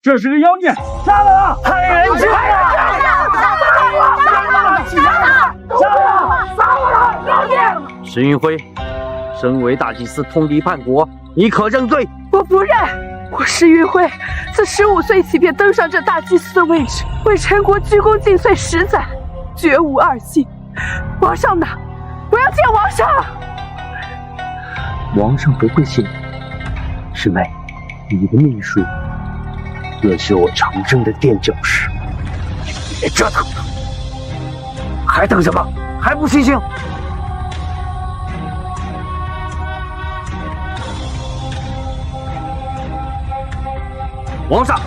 这是个妖孽，杀了他！派人去啊！杀了妖孽！石云辉，身为大祭司，通敌叛国，你可认罪？我不认。我石云辉，自15岁起便登上这大祭司的位置，为陈国鞠躬尽瘁10载，绝无二心。王上呢？我要见王上。王上不会信你，师妹，你的秘术也是我长征的垫脚石。别折腾了，还等什么？还不醒醒！皇上，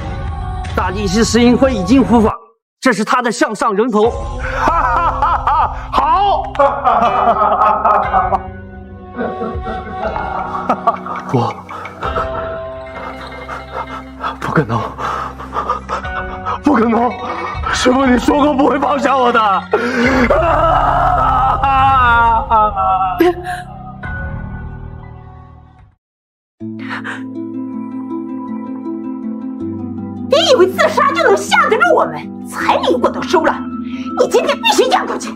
大祭司石英辉已经伏法，这是他的项上人头。哈哈哈哈！好！我不可能，不可能！师傅，你说过不会放下我的。你以为自杀就能吓得住我们？彩礼我都收了，你今天必须嫁过去。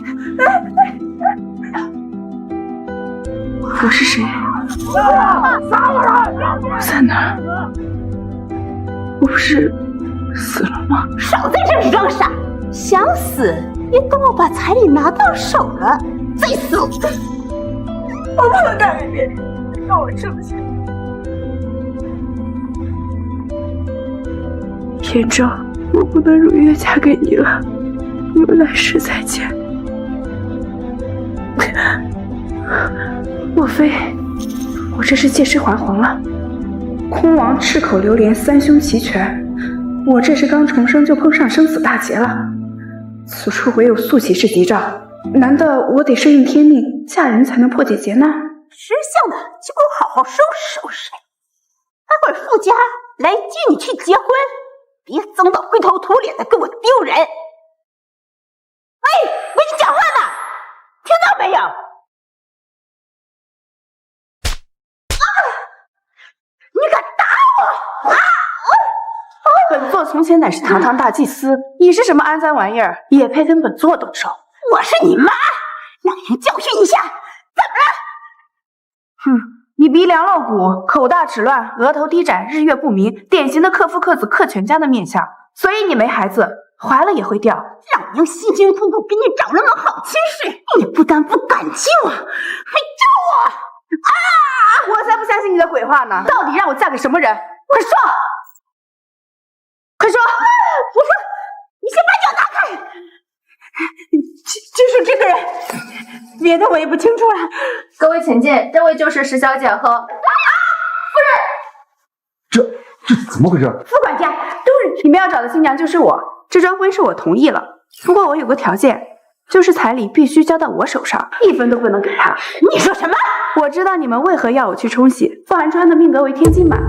我是谁？杀了他！我在哪儿？我不是死了吗？少在这里装傻！想死也等我把彩礼拿到手了再死！我不能嫁给别人，让我吃不起。天照，我不能如约嫁给你了，我们来世再见。莫非我这是借尸还魂了？空王赤口流连，三凶齐全，我这是刚重生就碰上生死大劫了。此处唯有速起是吉兆，难道我得顺应天命，嫁人才能破解劫难？识相的就给我好好收拾收拾，待会儿傅家来接你去结婚，别脏到灰头土脸的，给我丢人！喂，我跟你讲话呢，听到没有？你敢打我！本座从前乃是堂堂大祭司，你是什么肮脏玩意儿，也配跟本座动手？我是你妈，让人教训一下，怎么了？哼，你鼻梁露骨，口大齿乱，额头低展，日月不明，典型的克夫克子克全家的面相，所以你没孩子，怀了也会掉。老娘辛辛苦苦给你找了门好亲事，你不但不感激我，还咒我！啊！我才不相信你的鬼话呢！到底让我嫁给什么人？快说！快说！我说，你先把脚拿开！就是这个人，别的我也不清楚了。各位请进，这位就是石小姐和这怎么回事？副管家，都是你们要找的新娘就是我，这桩婚事我同意了，不过我有个条件，就是彩礼必须交到我手上，1分都不能给他。你说什么？我知道你们为何要我去冲洗傅寒川的命格为天机满，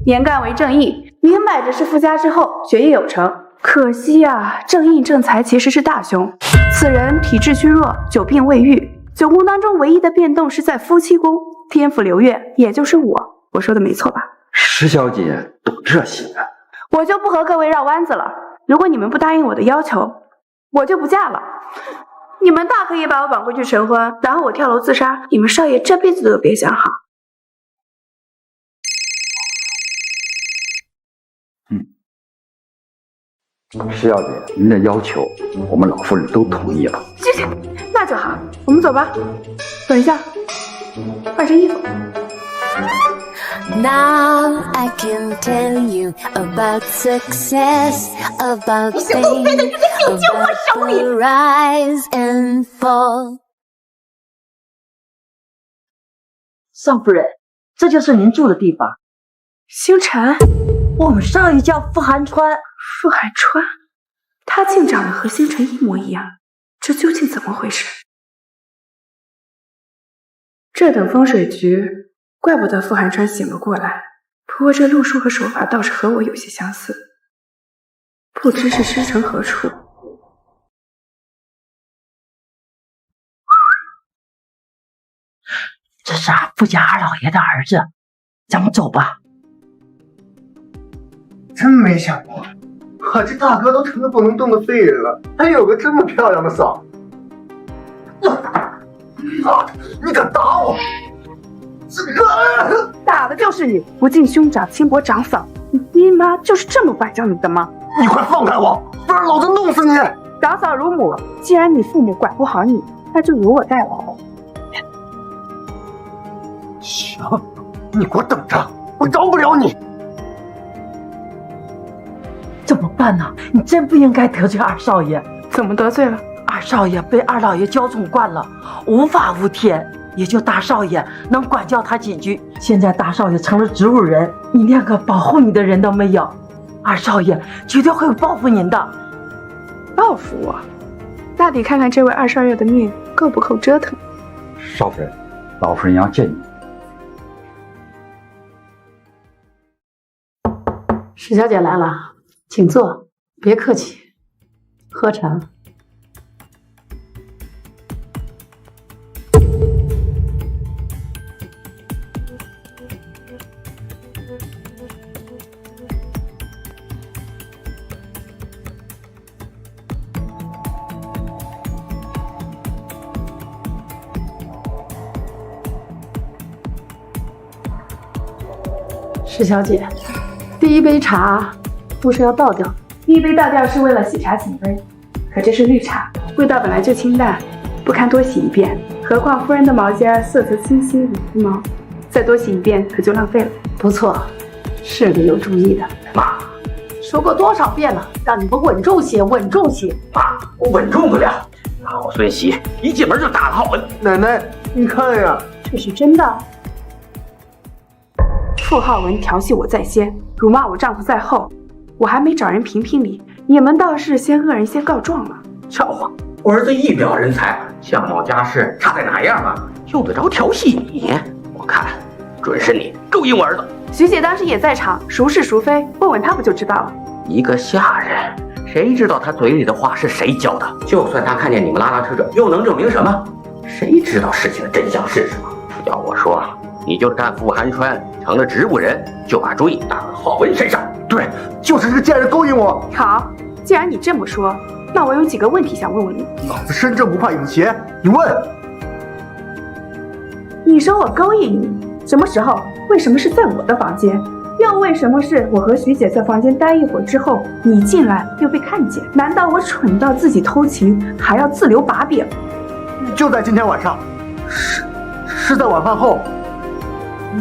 年干为正印，明摆着是富家之后学业有成。可惜啊，正印正财其实是大凶，此人体质虚弱，久病未愈。9宫当中唯一的变动是在夫妻宫，天府流月，也就是我说的没错吧？石小姐懂这些啊？我就不和各位绕弯子了，如果你们不答应我的要求，我就不嫁了。你们大可以把我绑回去成婚，然后我跳楼自杀，你们少爷这辈子都别想好。石小姐，您的要求我们老夫人都同意了。那就好，我们走吧。等一下，换身衣服。Now I can tell you about success, about fame, about the rise and fall. 少夫人，这就是您住的地方。星辰，我们上一叫傅寒川。傅寒川，他竟长得和星辰一模一样，这究竟怎么回事？这等风水局，怪不得傅寒川醒了过来。不过这路数和手法倒是和我有些相似，不知是师承何处。这是俺傅家二老爷的儿子，咱们走吧。真没想过，我这大哥都成了不能动的废人了，还有个这么漂亮的嫂。你敢打我！打的就是你，不敬兄长，轻薄长嫂。你爹妈就是这么管教你的吗？你快放开我，不然老子弄死你！长嫂如母，既然你父母管不好你，那就由我代劳。行，你给我等着，我饶不了你！怎么办呢？你真不应该得罪二少爷。怎么得罪了？二少爷被二老爷娇宠惯了，无法无天，也就大少爷能管教他几句。现在大少爷成了植物人，你连个保护你的人都没有，二少爷绝对会报复您的。报复我？大抵看看这位二少爷的命够不够折腾。少夫人，老夫人要见你。史小姐来了，请坐，别客气，喝茶。史小姐，第一杯茶不是要倒掉，第一杯倒掉是为了洗茶请杯，可这是绿茶，味道本来就清淡，不堪多洗一遍。何况夫人的毛尖色泽清晰如肤毛，再多洗一遍可就浪费了。不错，是个有主意的。妈，说过多少遍了，让你们稳重些，稳重些。妈，我稳重不了。老孙喜一进门就打了好文。奶奶，你看呀，这是真的。傅浩文调戏我在先，辱骂我丈夫在后，我还没找人评评理，你们倒是先恶人先告状了。笑话，我儿子一表人才，相貌家世差在哪样啊？用得着调戏你？我看准是你勾引我儿子。徐姐当时也在场，孰是孰非，问问她不就知道了。一个下人，谁知道他嘴里的话是谁教的？就算他看见你们拉拉扯扯，又能证明什么？谁知道事情的真相是什么？要我说，你就干傅寒川成了植物人，就把主意打到浩文身上。对，就是这个贱人勾引我。好，既然你这么说，那我有几个问题想问问你。老子身正不怕影斜，你问。你说我勾引你，什么时候？为什么是在我的房间？又为什么是我和徐姐在房间待一会儿之后，你进来又被看见？难道我蠢到自己偷情还要自留把柄？就在今天晚上，是在晚饭后。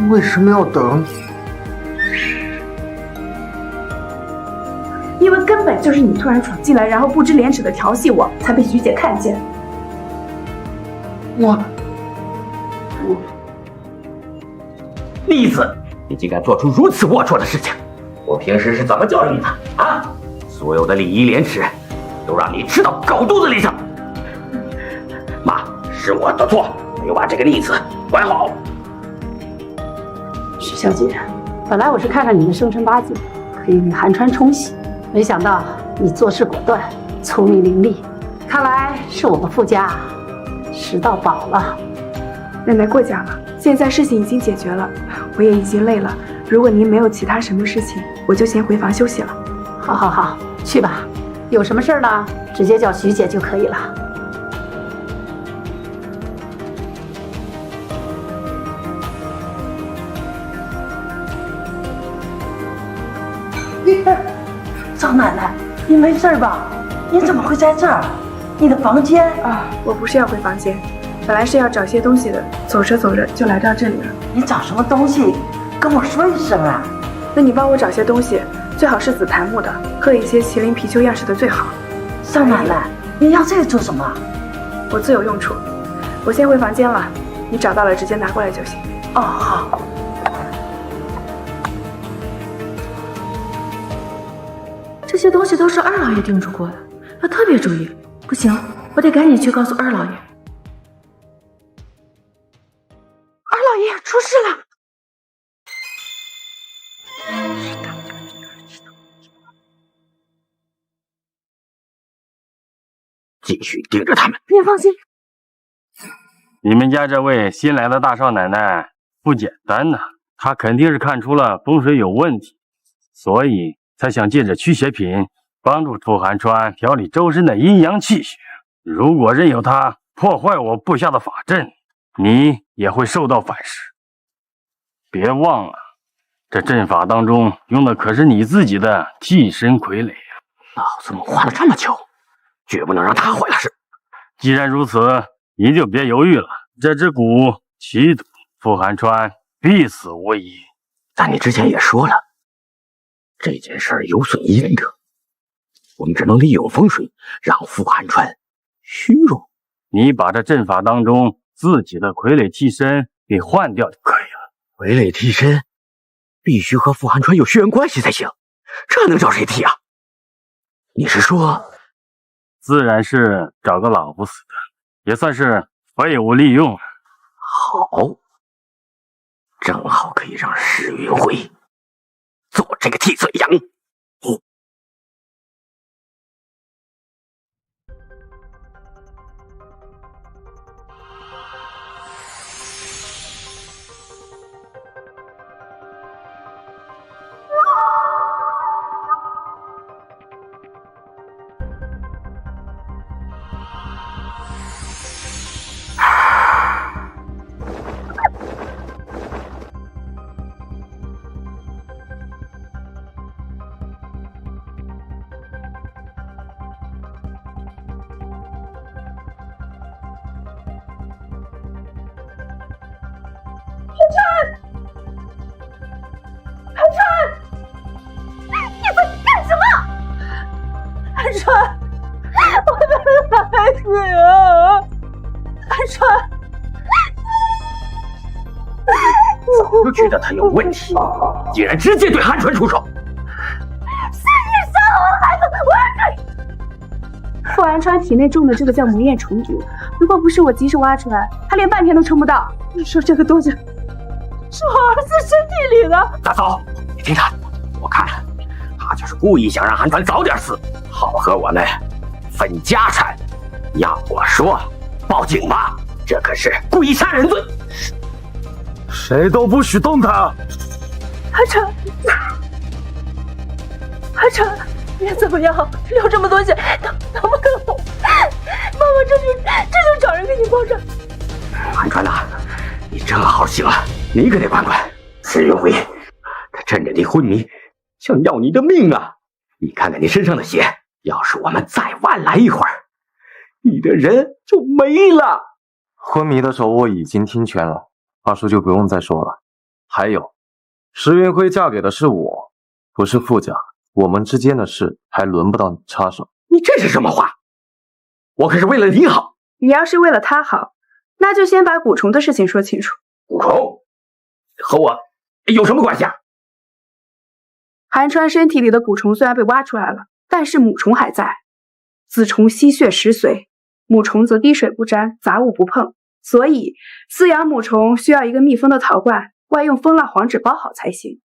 为什么要等？因为根本就是你突然闯进来，然后不知廉耻的调戏我，才被徐姐看见。栗子，你竟敢做出如此龌龊的事情！我平时是怎么教育你的啊？所有的礼仪廉耻，都让你吃到狗肚子里去！妈，是我的错，没有把这个栗子管好。许小姐，本来我是看看你的生辰八字，可以与寒川冲喜，没想到你做事果断，聪明伶俐，看来是我们傅家识到宝了。奶奶过奖了，现在事情已经解决了，我也已经累了。如果您没有其他什么事情，我就先回房休息了。好好好，去吧，有什么事呢，直接叫徐姐就可以了。张奶奶，你没事吧？你怎么会在这儿？你的房间啊？我不是要回房间，本来是要找些东西的，走着走着就来到这里了。你找什么东西？跟我说一声啊！那你帮我找些东西，最好是紫檀木的，和一些麒麟貔貅样式的最好。张奶奶，你要这个做什么？我自有用处。我先回房间了，你找到了直接拿过来就行。哦，好。这些东西都是二老爷叮嘱过的，要特别注意。不行，我得赶紧去告诉二老爷。二老爷出事了！继续盯着他们。您放心，你们家这位新来的大少奶奶不简单呐，她肯定是看出了风水有问题，所以才想借着驱邪品帮助傅寒川调理周身的阴阳气血。如果任由他破坏我布下的法阵，你也会受到反噬。别忘了，这阵法当中用的可是你自己的替身傀儡啊！老子谋划了这么久，绝不能让他坏了事。既然如此，你就别犹豫了。这只蛊祈祷傅寒川必死无疑。但你之前也说了，这件事有损阴德，我们只能利用风水让傅寒川虚弱。你把这阵法当中自己的傀儡替身给换掉就可以了。傀儡替身必须和傅寒川有血缘关系才行，这能找谁替啊？你是说？自然是找个老不死的，也算是废物利用。好，正好可以让石云辉做这个替罪羊。我觉得他有问题，竟然直接对寒川出手。是你杀了我的孩子，我要傅寒川体内中的这个叫魔焰虫毒，如果不是我及时挖出来，他连半天都撑不到。你说这个东西是我儿子身体里的？大嫂，你听他，我看他就是故意想让寒川早点死，好和我们分家产。要我说，报警吧，这可是故意杀人罪。谁都不许动他！寒川，寒川，你怎么样？留这么多血，能不能我？妈妈这就找人给你报账。寒川呐，你正好醒了，你可得管管。石云辉，他趁着你昏迷，想要你的命啊！你看看你身上的血，要是我们再晚来一会儿，你的人就没了。昏迷的手我已经听全了。二叔就不用再说了。还有，石云辉嫁给的是我，不是傅家，我们之间的事还轮不到你插手。你这是什么话？我可是为了你好。你要是为了他好，那就先把蛊虫的事情说清楚。蛊虫和我有什么关系啊？寒川身体里的蛊虫虽然被挖出来了，但是母虫还在。子虫吸血食髓，母虫则滴水不沾，杂物不碰。所以饲养母虫需要一个密封的陶罐，外用蜂蜡黄纸包好才行。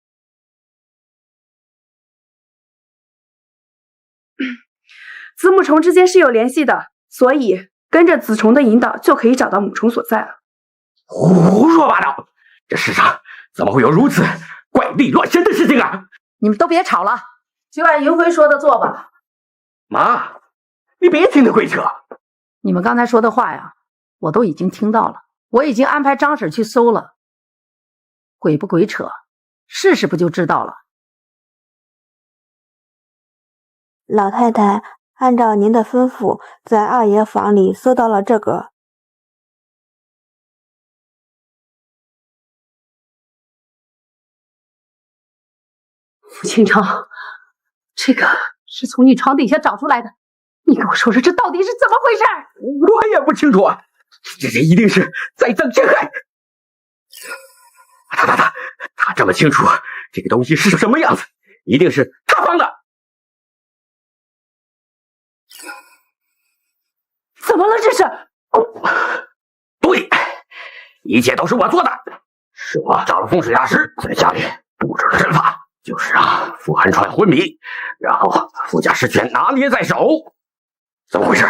子母虫之间是有联系的，所以跟着子虫的引导就可以找到母虫所在了。胡说八道！这世上怎么会有如此怪力乱神的事情啊！你们都别吵了，就按云辉说的做吧。妈，你别听他鬼扯。你们刚才说的话呀，我都已经听到了，我已经安排张婶去搜了。鬼不鬼扯，试试不就知道了。老太太，按照您的吩咐，在二爷房里搜到了这个。傅清昌，这个是从你床底下找出来的，你给我说说这到底是怎么回事？我也不清楚啊，这一定是栽赃陷害。他这么清楚这个东西是什么样子，一定是他放的。怎么了这是？对，一切都是我做的，是我找了风水大师在家里布置了阵法，就是让傅寒川昏迷，然后傅家实权拿捏在手。怎么回事？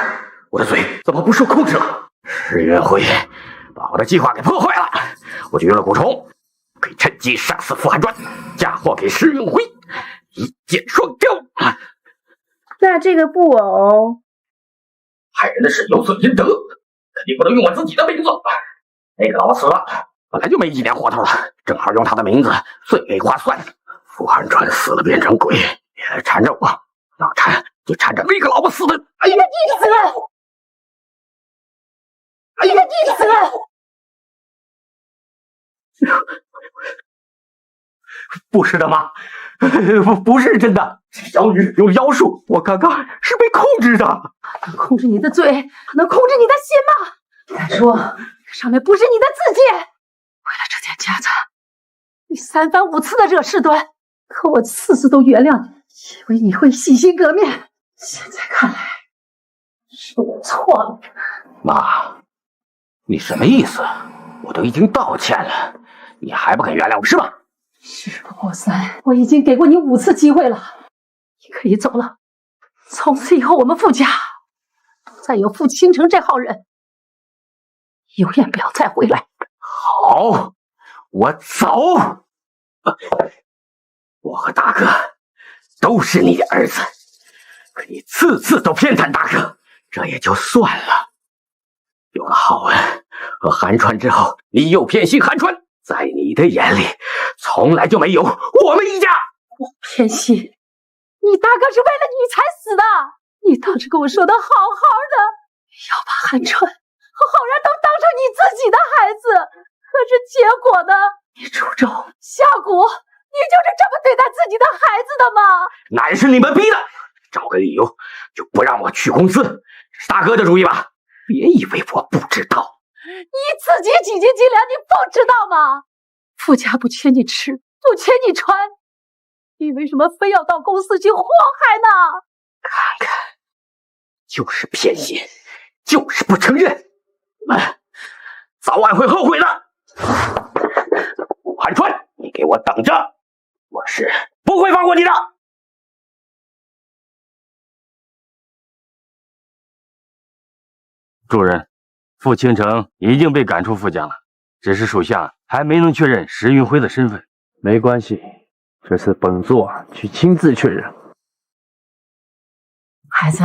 我的嘴怎么不受控制了？石云辉把我的计划给破坏了，我就用了蛊虫，可以趁机杀死傅寒川，嫁祸给石云辉。一箭双雕。那这个布偶，害人的事有损阴德，肯定不能用我自己的名字。那个老婆死了，本来就没几年活头了，正好用他的名字最为划算。傅寒川死了变成鬼，也缠着我，要缠就缠着那个老婆死的。哎呀，你死了！哎呀，你死了！不是的吗？不是真的。小女有妖术，我刚刚是被控制的。能控制你的嘴，能控制你的心吗？敢说上面不是你的字迹？为了这件夹子，你3番5次的惹事端，可我次次都原谅你，以为你会洗心革面。现在看来，是我错了。妈，你什么意思？我都已经道歉了，你还不肯原谅我是吗？事不过三，我已经给过你5次机会了，你可以走了。从此以后，我们傅家不再有傅倾城这号人，永远不要再回来。好，我走。我和大哥都是你的儿子，可你次次都偏袒大哥，这也就算了。有了浩文和韩川之后，你又偏心韩川，在你的眼里，从来就没有我们一家。我偏心？你大哥是为了你才死的。你当时跟我说的好好的，要把韩川和浩然都当成你自己的孩子，可是结果呢？你出州下蛊，你就是这么对待自己的孩子的吗？乃是你们逼的，找个理由就不让我去公司，是大哥的主意吧？别以为我不知道。你自己几斤几两，你不知道吗？傅家不缺你吃，不缺你穿，你为什么非要到公司去祸害呢？看看，就是偏心，就是不承认，你们早晚会后悔的。韩川，你给我等着，我是不会放过你的。主人，傅倾城已经被赶出傅家了，只是属下还没能确认石云辉的身份。没关系，这次本座去亲自确认。孩子，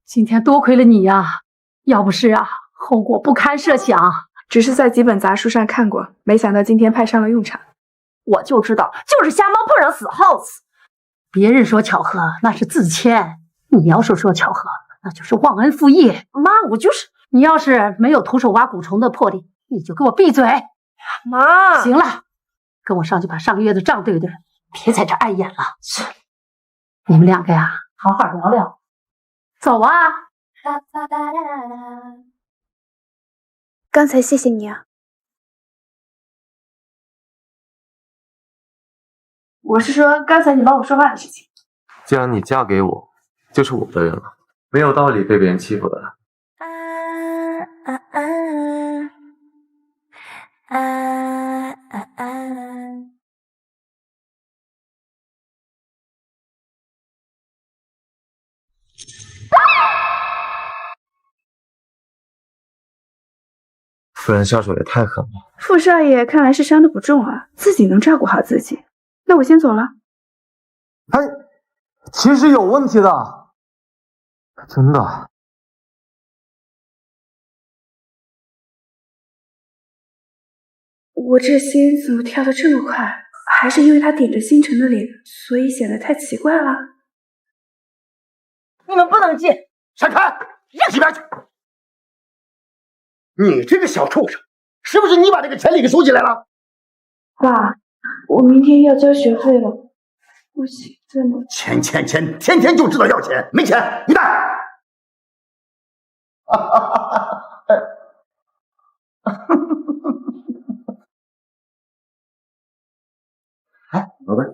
今天多亏了你呀，要不是啊，后果不堪设想。只是在几本杂书上看过，没想到今天派上了用场。我就知道，就是瞎猫碰上死耗子。别人说巧合，那是自谦；你要是说巧合，那就是忘恩负义。妈，我就是……你要是没有徒手挖蛊虫的魄力，你就给我闭嘴！妈，行了，跟我上去把上个月的账对对，别在这碍眼了。你们两个呀，好好聊聊。走啊！刚才谢谢你啊。我是说刚才你帮我说话的事情。既然你嫁给我，就是我的人了，没有道理被别人欺负的。夫人下手也太狠了。傅少爷看来是伤得不重啊，自己能照顾好自己。那我先走了。他其实有问题的，真的。我这心怎么跳得这么快？还是因为他顶着星辰的脸，所以显得太奇怪了？你们不能进！闪开！一边去！你这个小畜生，是不是你把这个钱里给收起来了？爸，我明天要交学费了，我现在呢？钱，天天就知道要钱，没钱你带。哎，老板，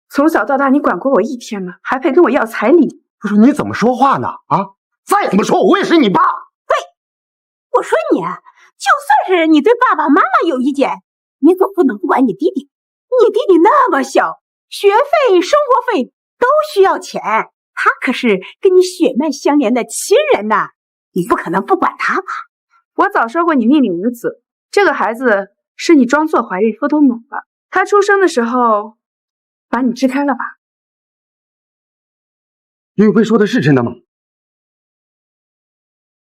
从小到大你管过我一天吗？还配跟我要彩礼？不是你怎么说话呢？啊，再怎么说我也是你爸。我说你，就算是你对爸爸妈妈有意见，你总不能不管你弟弟。你弟弟那么小，学费、生活费都需要钱，他可是跟你血脉相连的亲人呐，你不可能不管他吧？我早说过你命里无子，这个孩子是你装作怀孕，偷偷弄的。他出生的时候，把你支开了吧。云辉说的是真的吗？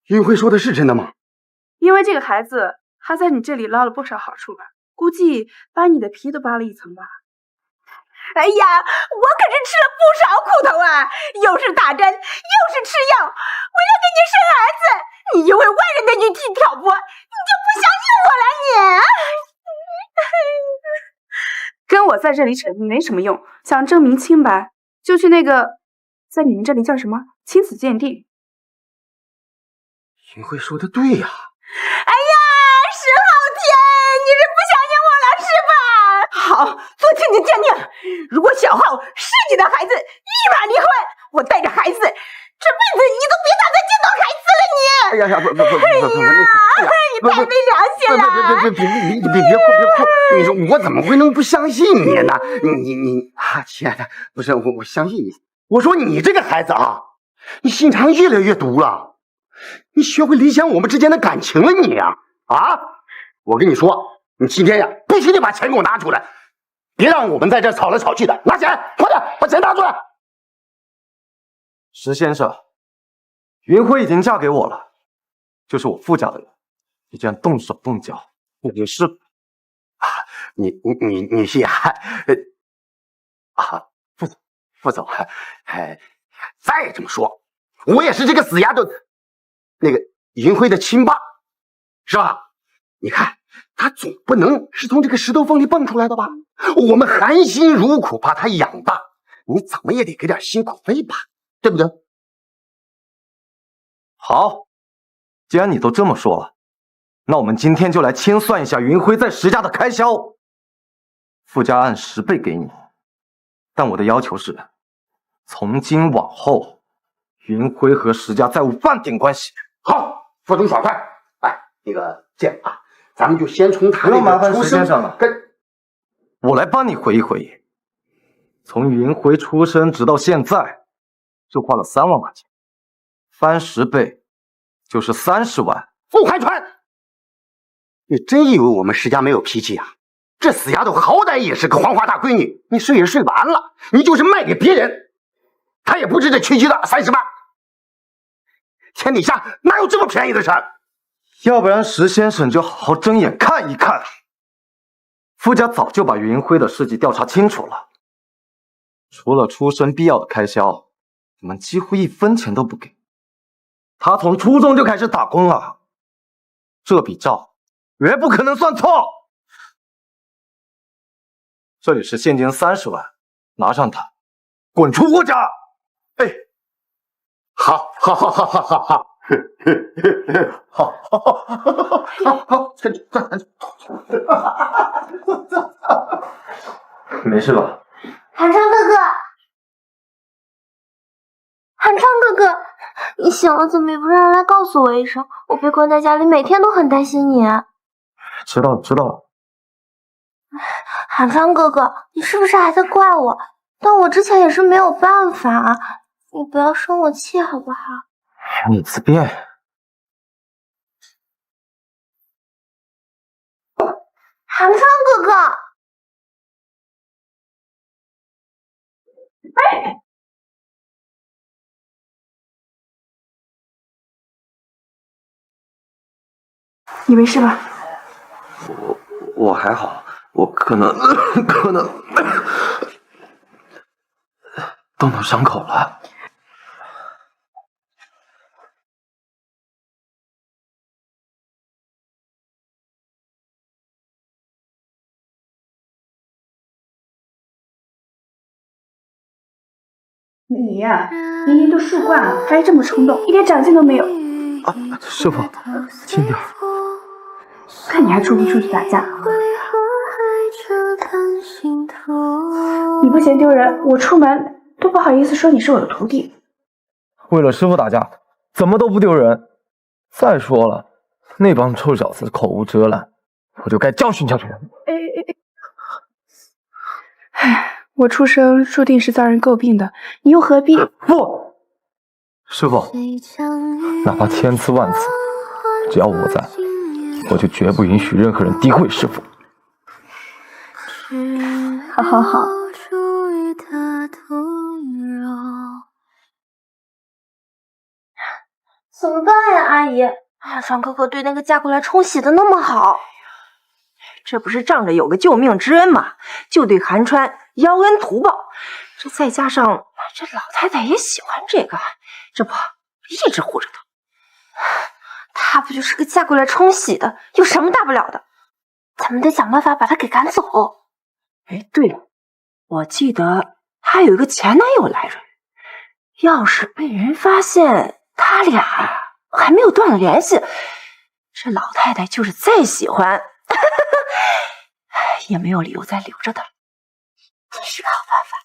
云辉说的是真的吗？因为这个孩子，他在你这里捞了不少好处吧？估计把你的皮都扒了一层吧。哎呀，我可是吃了不少苦头啊，又是打针，又是吃药，为了给你生儿子，你因为外人的语气挑拨，你就不相信我了你？跟我在这里扯没什么用，想证明清白，就去那个，在你们这里叫什么亲子鉴定。云辉说的对呀。哎呀，石昊天，你是不相信我了是吧？好，做亲子鉴定，如果小浩是你的孩子，立马离婚，我带着孩子，这辈子你都别打算见到孩子了你。哎呀，不，你太没良心了！别哭！你说我怎么会能不相信你呢？你啊，亲爱的，不是我相信你。我说你这个孩子啊，你心肠越来越毒了，你学会理解我们之间的感情了你呀！啊，我跟你说，你今天呀，必须得把钱给我拿出来，别让我们在这吵来吵去的。拿钱，快点把钱拿出来！石先生，云辉已经嫁给我了，就是我傅家的人，你这样动手动脚，我就是啊，你是副总，再这么说，我也是这个死丫头那个云辉的亲爸，是吧？你看他总不能是从这个石头缝里蹦出来的吧？我们含辛茹苦把他养大，你怎么也得给点辛苦费吧，对不对？好，既然你都这么说了，那我们今天就来清算一下云辉在石家的开销。傅家按10倍给你，但我的要求是，从今往后，云辉和石家再无半点关系。好，副总爽快。哎，那个这样啊，咱们就先从他不用麻烦石先生了，我来帮你回忆回忆。从云辉出生直到现在，就花了3万块钱，翻10倍就是30万。傅寒川，你真以为我们石家没有脾气啊？这死丫头好歹也是个黄花大闺女，你睡也睡完了，你就是卖给别人，她也不值这区区的30万。天底下哪有这么便宜的事儿？要不然石先生就好好睁眼看一看。傅家早就把云辉的事迹调查清楚了，除了出生必要的开销，你们几乎1分钱都不给。他从初中就开始打工了，这笔账绝不可能算错。这里是现金30万，拿上它，滚出我家！哎，好，没事吧？韩昌哥哥，韩昌哥哥，你醒了怎么也不让人来告诉我一声？我被关在家里，每天都很担心你。知道了。韩昌哥哥，你是不是还在怪我？但我之前也是没有办法，你不要生我气好不好？你自便。韩昌哥哥，哎，你没事吧？我还好，我可能动到伤口了。你呀，明明都输惯了，还是这么冲动，一点长进都没有。啊，师傅，轻点。看你还出不出去打架？你不嫌丢人，我出门都不好意思说你是我的徒弟。为了师傅打架，怎么都不丢人。再说了，那帮臭小子口无遮拦，我就该教训教训他们。唉，我出生注定是遭人诟病的，你又何必？不，师傅，哪怕千次万次，只要我在，我就绝不允许任何人诋毁师傅。好，怎么办呀，阿姨？汉川哥哥对那个嫁过来冲喜的那么好，这不是仗着有个救命之恩吗？就对韩川邀恩图报。这再加上这老太太也喜欢这个，这不一直护着她。她不就是个嫁过来冲喜的，有什么大不了的？咱们得想办法把她给赶走。哎，对了，我记得她有一个前男友来着，要是被人发现他俩还没有断了联系，这老太太就是再喜欢也没有理由再留着她。这是个好办法。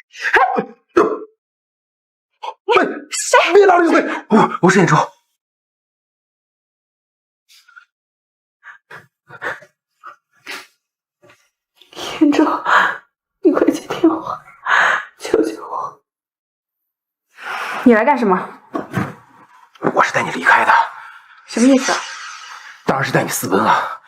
谁？别拿着嘴！我是燕州。燕州，你快接电话，求求我！你来干什么？我是带你离开的。什么意思啊？当然是带你私奔了。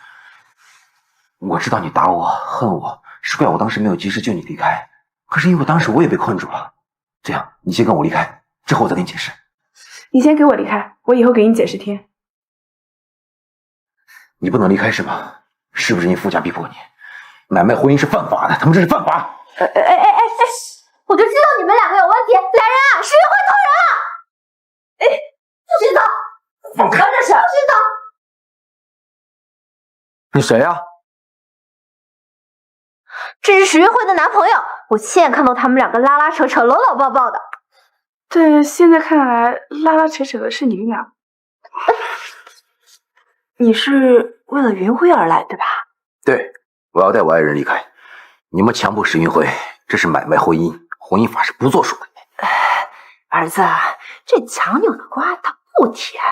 我知道你打我、恨我，是怪我当时没有及时救你离开。可是因为当时我也被困住了。这样，你先跟我离开，之后我再跟你解释。你先给我离开，我以后给你解释天。你不能离开是吗？是不是你夫家逼迫你？买卖婚姻是犯法的，他们这是犯法。我就知道你们两个有问题，来人啊，是会偷人啊！哎，不许走！放开！这是不许走！你谁呀？这是史玉慧的男朋友，我亲眼看到他们两个拉拉扯扯、搂搂抱抱的。但现在看来，拉拉扯扯的是你俩。你是为了云辉而来，对吧？对，我要带我爱人离开。你们强迫史云辉，这是买卖婚姻，婚姻法是不作数的。儿子，这强扭的瓜它不甜。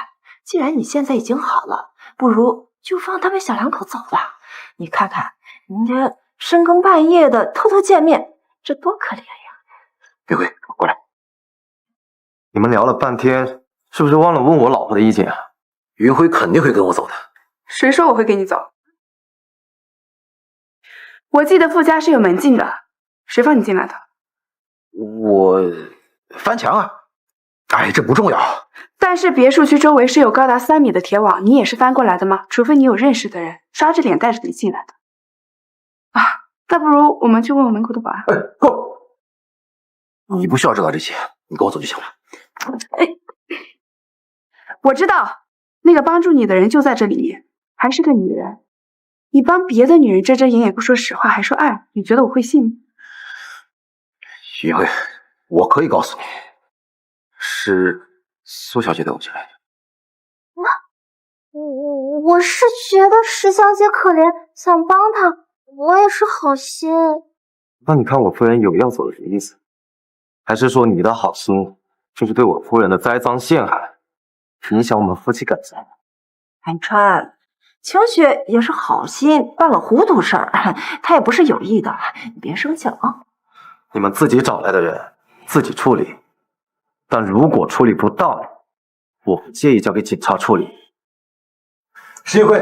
既然你现在已经好了，不如就放他们小两口走吧。你看看，人家深更半夜的偷偷见面，这多可怜呀！云辉，过来。你们聊了半天，是不是忘了问我老婆的意见啊？云辉肯定会跟我走的。谁说我会跟你走？我记得傅家是有门禁的，谁放你进来的？我翻墙啊！哎，这不重要。但是别墅区周围是有高达3米的铁网，你也是翻过来的吗？除非你有认识的人，刷着脸带着你进来的。啊，那不如我们去问问门口的保安。够！你不需要知道这些，你跟我走就行了。我知道，那个帮助你的人就在这里面，还是个女人。你帮别的女人遮遮掩掩，不说实话，还说爱，你觉得我会信吗？云辉，我可以告诉你，是苏小姐带我进来的。我是觉得石小姐可怜，想帮她，我也是好心。那你看我夫人有要走的什么意思？还是说你的好心就是对我夫人的栽赃陷害，影响我们夫妻感情？韩川，清雪也是好心办了糊涂事儿，她也不是有意的，你别生气了啊。你们自己找来的人，自己处理。但如果处理不当，我不介意交给警察处理。石一辉，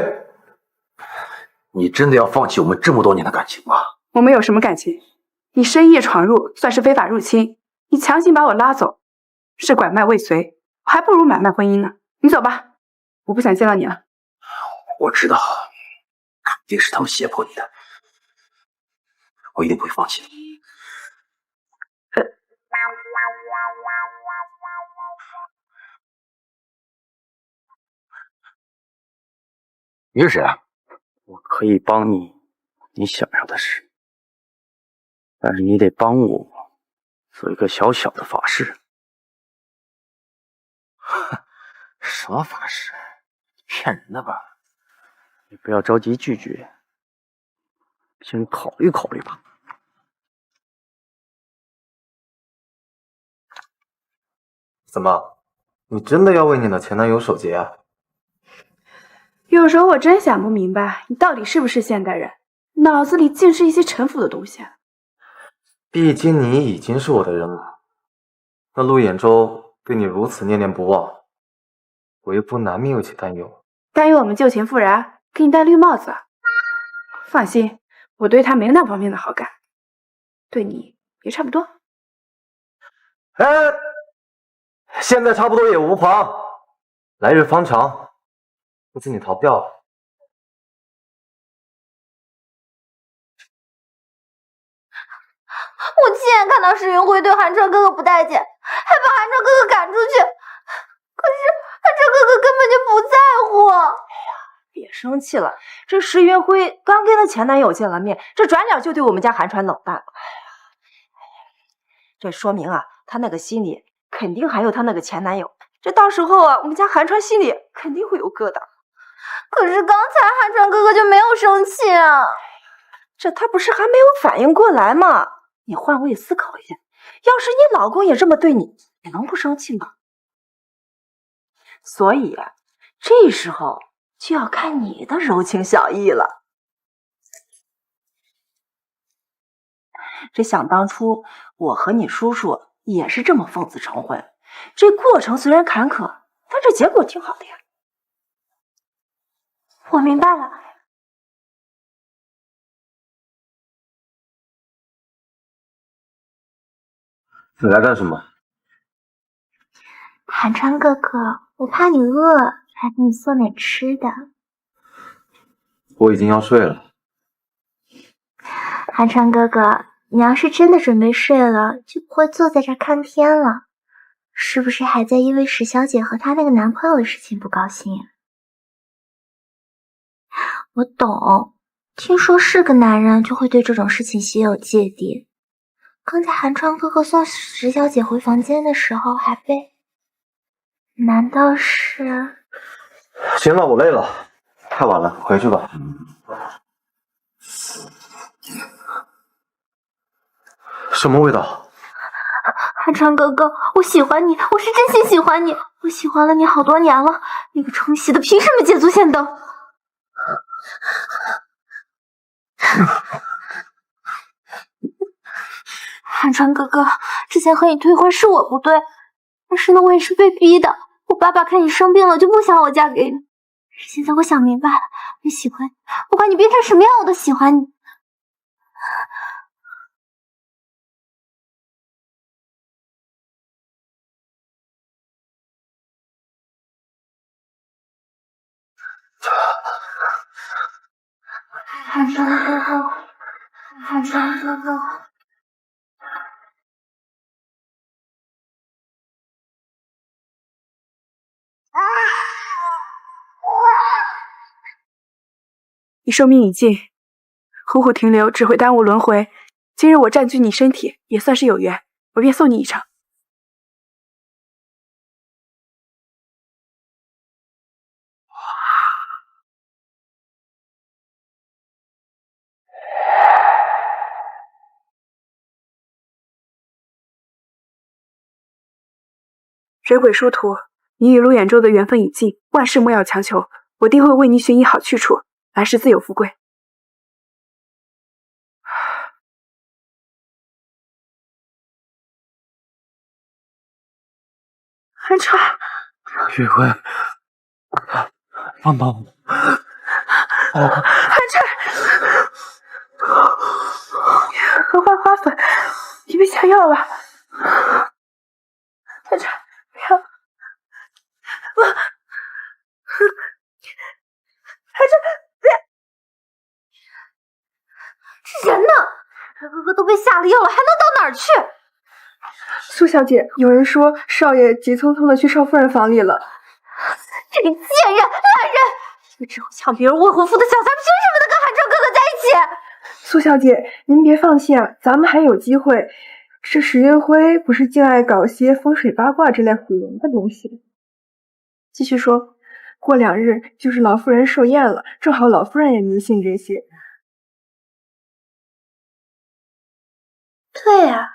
你真的要放弃我们这么多年的感情吗？我们有什么感情？你深夜闯入，算是非法入侵；你强行把我拉走，是拐卖未遂，我还不如买卖婚姻呢。你走吧，我不想见到你了。我知道，肯定是他们胁迫你的，我一定不会放弃的。你是谁啊？我可以帮你你想要的事，但是你得帮我做一个小小的法事。什么法事？骗人的吧？你不要着急拒绝，先考虑考虑吧。怎么，你真的要为你的前男友守节啊？有时候我真想不明白，你到底是不是现代人，脑子里尽是一些陈腐的东西。毕竟你已经是我的人了，那陆衍州对你如此念念不忘，我又不难免有些担忧。担忧我们旧情复燃，给你戴绿帽子。放心，我对他没那方面的好感，对你也差不多。哎，现在差不多也无妨，来日方长，不知你逃不掉了。我亲眼看到石云辉对寒川哥哥不待见，还把寒川哥哥赶出去。可是寒川哥哥根本就不在乎。哎呀，别生气了，这石云辉刚跟她前男友见了面，这转脸就对我们家寒川冷淡了。这说明啊，他那个心里肯定还有他那个前男友。这到时候啊，我们家寒川心里肯定会有疙瘩。可是刚才寒川哥哥就没有生气啊，这他不是还没有反应过来吗？你换位思考一下，要是你老公也这么对你，你能不生气吗？所以啊，这时候就要看你的柔情小意了。这想当初我和你叔叔也是这么奉子成婚，这过程虽然坎坷，但这结果挺好的呀。我明白了。你来干什么？寒川哥哥，我怕你饿，来给你送点吃的。我已经要睡了。寒川哥哥，你要是真的准备睡了，就不会坐在这儿看天了。是不是还在因为石小姐和她那个男朋友的事情不高兴啊？我懂，听说是个男人就会对这种事情心有芥蒂。刚才寒川哥哥送石小姐回房间的时候还被……难道是……行了，我累了，太晚了，回去吧。什么味道？寒川哥哥，我喜欢你，我是真心喜欢你，我喜欢了你好多年了。那个冲洗的凭什么捷足先登？寒川哥哥，之前和你退婚是我不对，但是呢，我也是被逼的。我爸爸看你生病了，就不想我嫁给你。现在我想明白了，我喜欢你，不管你变成什么样，我都喜欢你。寒川哥哥，寒川哥哥。你寿命已尽，虎虎停留只会耽误轮回。今日我占据你身体，也算是有缘，我便送你一程。水鬼殊途，你与陆远舟的缘分已尽，万事莫要强求，我定会为你寻一好去处，来世自有富贵。寒川，雨辉，帮帮我！寒川，合欢花粉，你被下药了。寒川，不要！寒川，别！这人呢？哥哥都被下了药了，还能到哪儿去？苏小姐，有人说少爷急匆匆的去少夫人房里了。这个贱人、烂人！一个只会抢别人未婚夫的小三，凭什么能跟寒川哥哥在一起？苏小姐，您别放弃啊，咱们还有机会。这石云辉不是净爱搞些风水八卦之类唬人的东西。继续说，过2日就是老夫人寿宴了，正好老夫人也迷信这些。对呀。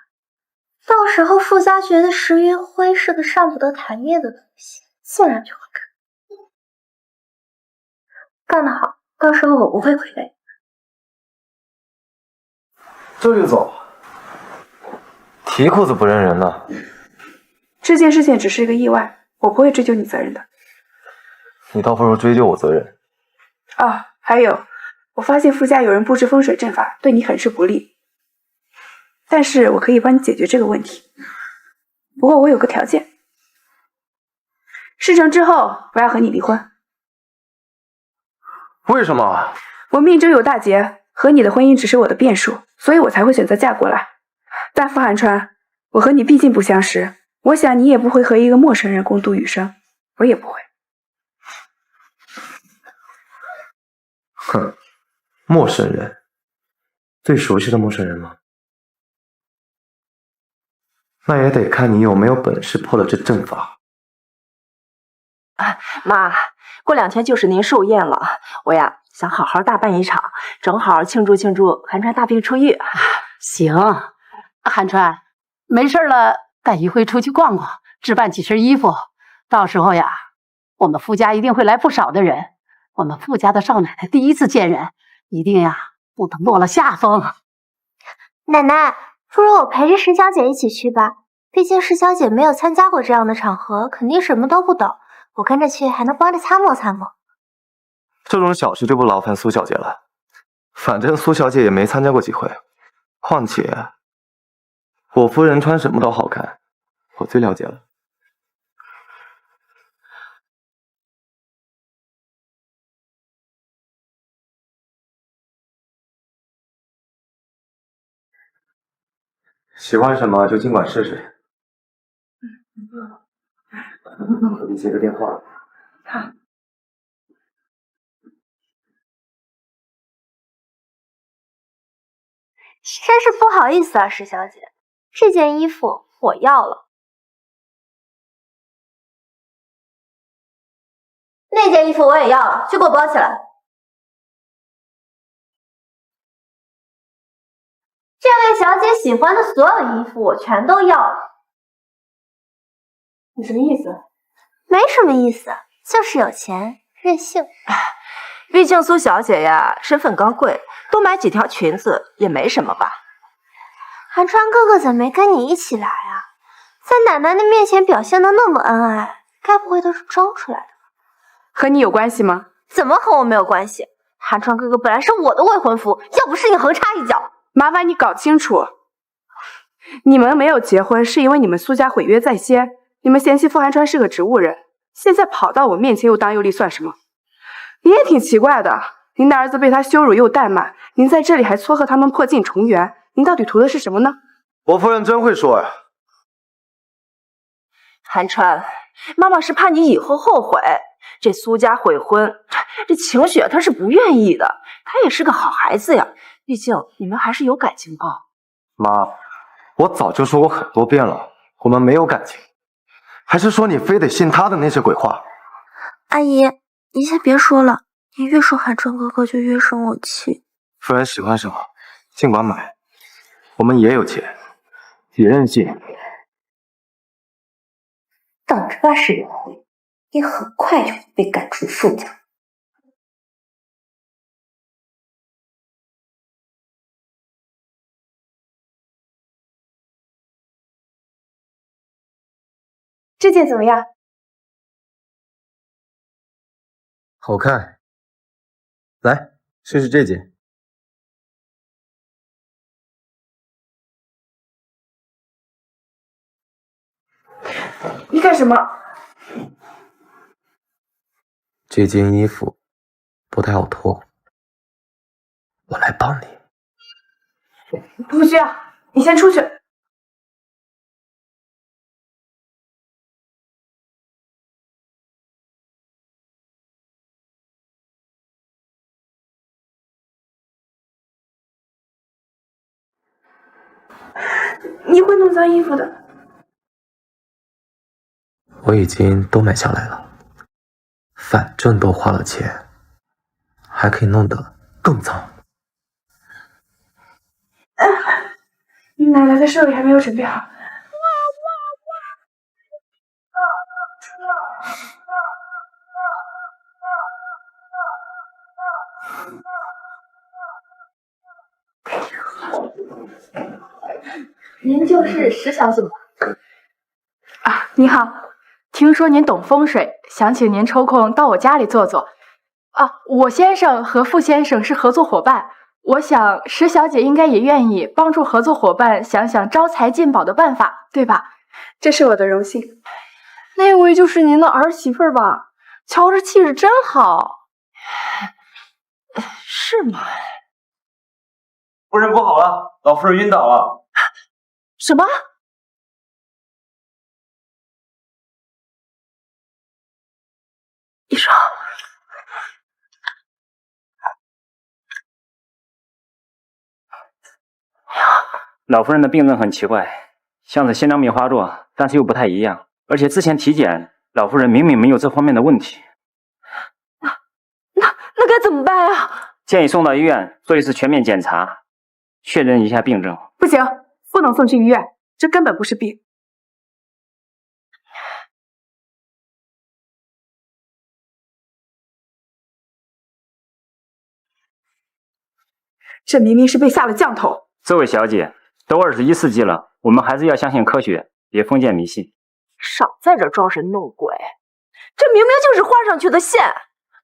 到时候傅家觉得石云辉是个上不得台面的东西，自然就会干得好，到时候我不会亏待你。这就走，提裤子不认人呢。这件事情只是一个意外，我不会追究你责任的。你倒不如追究我责任。啊，还有，我发现傅家有人布置风水阵法，对你很是不利。但是我可以帮你解决这个问题。不过我有个条件，事成之后我要和你离婚。为什么？我命中有大劫，和你的婚姻只是我的变数，所以我才会选择嫁过来。但傅寒川，我和你毕竟不相识，我想你也不会和一个陌生人共度余生，我也不会。哼，陌生人，最熟悉的陌生人吗？那也得看你有没有本事破了这阵法。妈，过2天就是您寿宴了，我呀想好好大办一场，正好庆祝庆祝寒川大病初愈。行，寒川，没事了，带一辉出去逛逛，置办几身衣服。到时候呀，我们傅家一定会来不少的人。我们傅家的少奶奶第一次见人，一定呀不能落了下风。奶奶，不如我陪着石小姐一起去吧，毕竟石小姐没有参加过这样的场合，肯定什么都不懂。我跟着去还能帮着参谋参谋。这种小事就不劳烦苏小姐了，反正苏小姐也没参加过几回。况且，我夫人穿什么都好看，我最了解了。喜欢什么就尽管试试。我给你接个电话。好。真是不好意思啊，石小姐，这件衣服我要了。那件衣服我也要了，去给我包起来。这位小姐喜欢的所有衣服我全都要了。你什么意思？没什么意思，就是有钱任性。毕竟苏小姐呀，身份高贵，多买几条裙子也没什么吧。寒川哥哥怎么没跟你一起来啊？在奶奶的面前表现的那么恩爱，该不会都是装出来的吧？和你有关系吗？怎么和我没有关系？寒川哥哥本来是我的未婚夫，要不是你横插一脚。麻烦你搞清楚，你们没有结婚是因为你们苏家毁约在先，你们嫌弃傅寒川是个植物人，现在跑到我面前又当又立算什么？你也挺奇怪的，您的儿子被他羞辱又怠慢，您在这里还撮合他们破镜重圆，您到底图的是什么呢？我夫人真会说呀。寒川，妈妈是怕你以后后悔。这苏家悔婚，这晴雪她是不愿意的，她也是个好孩子呀，毕竟你们还是有感情的。妈，我早就说过很多遍了，我们没有感情，还是说你非得信他的那些鬼话？阿姨，你先别说了，你越说寒川哥哥就越生我气。夫人喜欢什么，尽管买，我们也有钱，也任性。等着吧，石元辉，你很快就会被赶出傅家。这件怎么样？好看，来试试这件。你干什么？这件衣服不太好脱，我来帮你。不需要，你先出去。你会弄脏衣服的。我已经都买下来了，反正都花了钱，还可以弄得更脏。奶奶的寿礼还没有准备好。您就是石小姐吗？啊，你好，听说您懂风水，想请您抽空到我家里坐坐。啊，我先生和傅先生是合作伙伴，我想石小姐应该也愿意帮助合作伙伴想想招财进宝的办法，对吧？这是我的荣幸。那位就是您的儿媳妇吧？瞧着气质真好。是吗？夫人不好了，老夫人晕倒了。什么？医生，老夫人的病症很奇怪，像是心脏病发作，但是又不太一样。而且之前体检，老夫人明明没有这方面的问题。那该怎么办呀？建议送到医院做一次全面检查，确认一下病症。不行，不能送去医院，这根本不是病。这明明是被下了降头。这位小姐，都21世纪了，我们还是要相信科学，别封建迷信。少在这装神弄鬼，这明明就是画上去的线。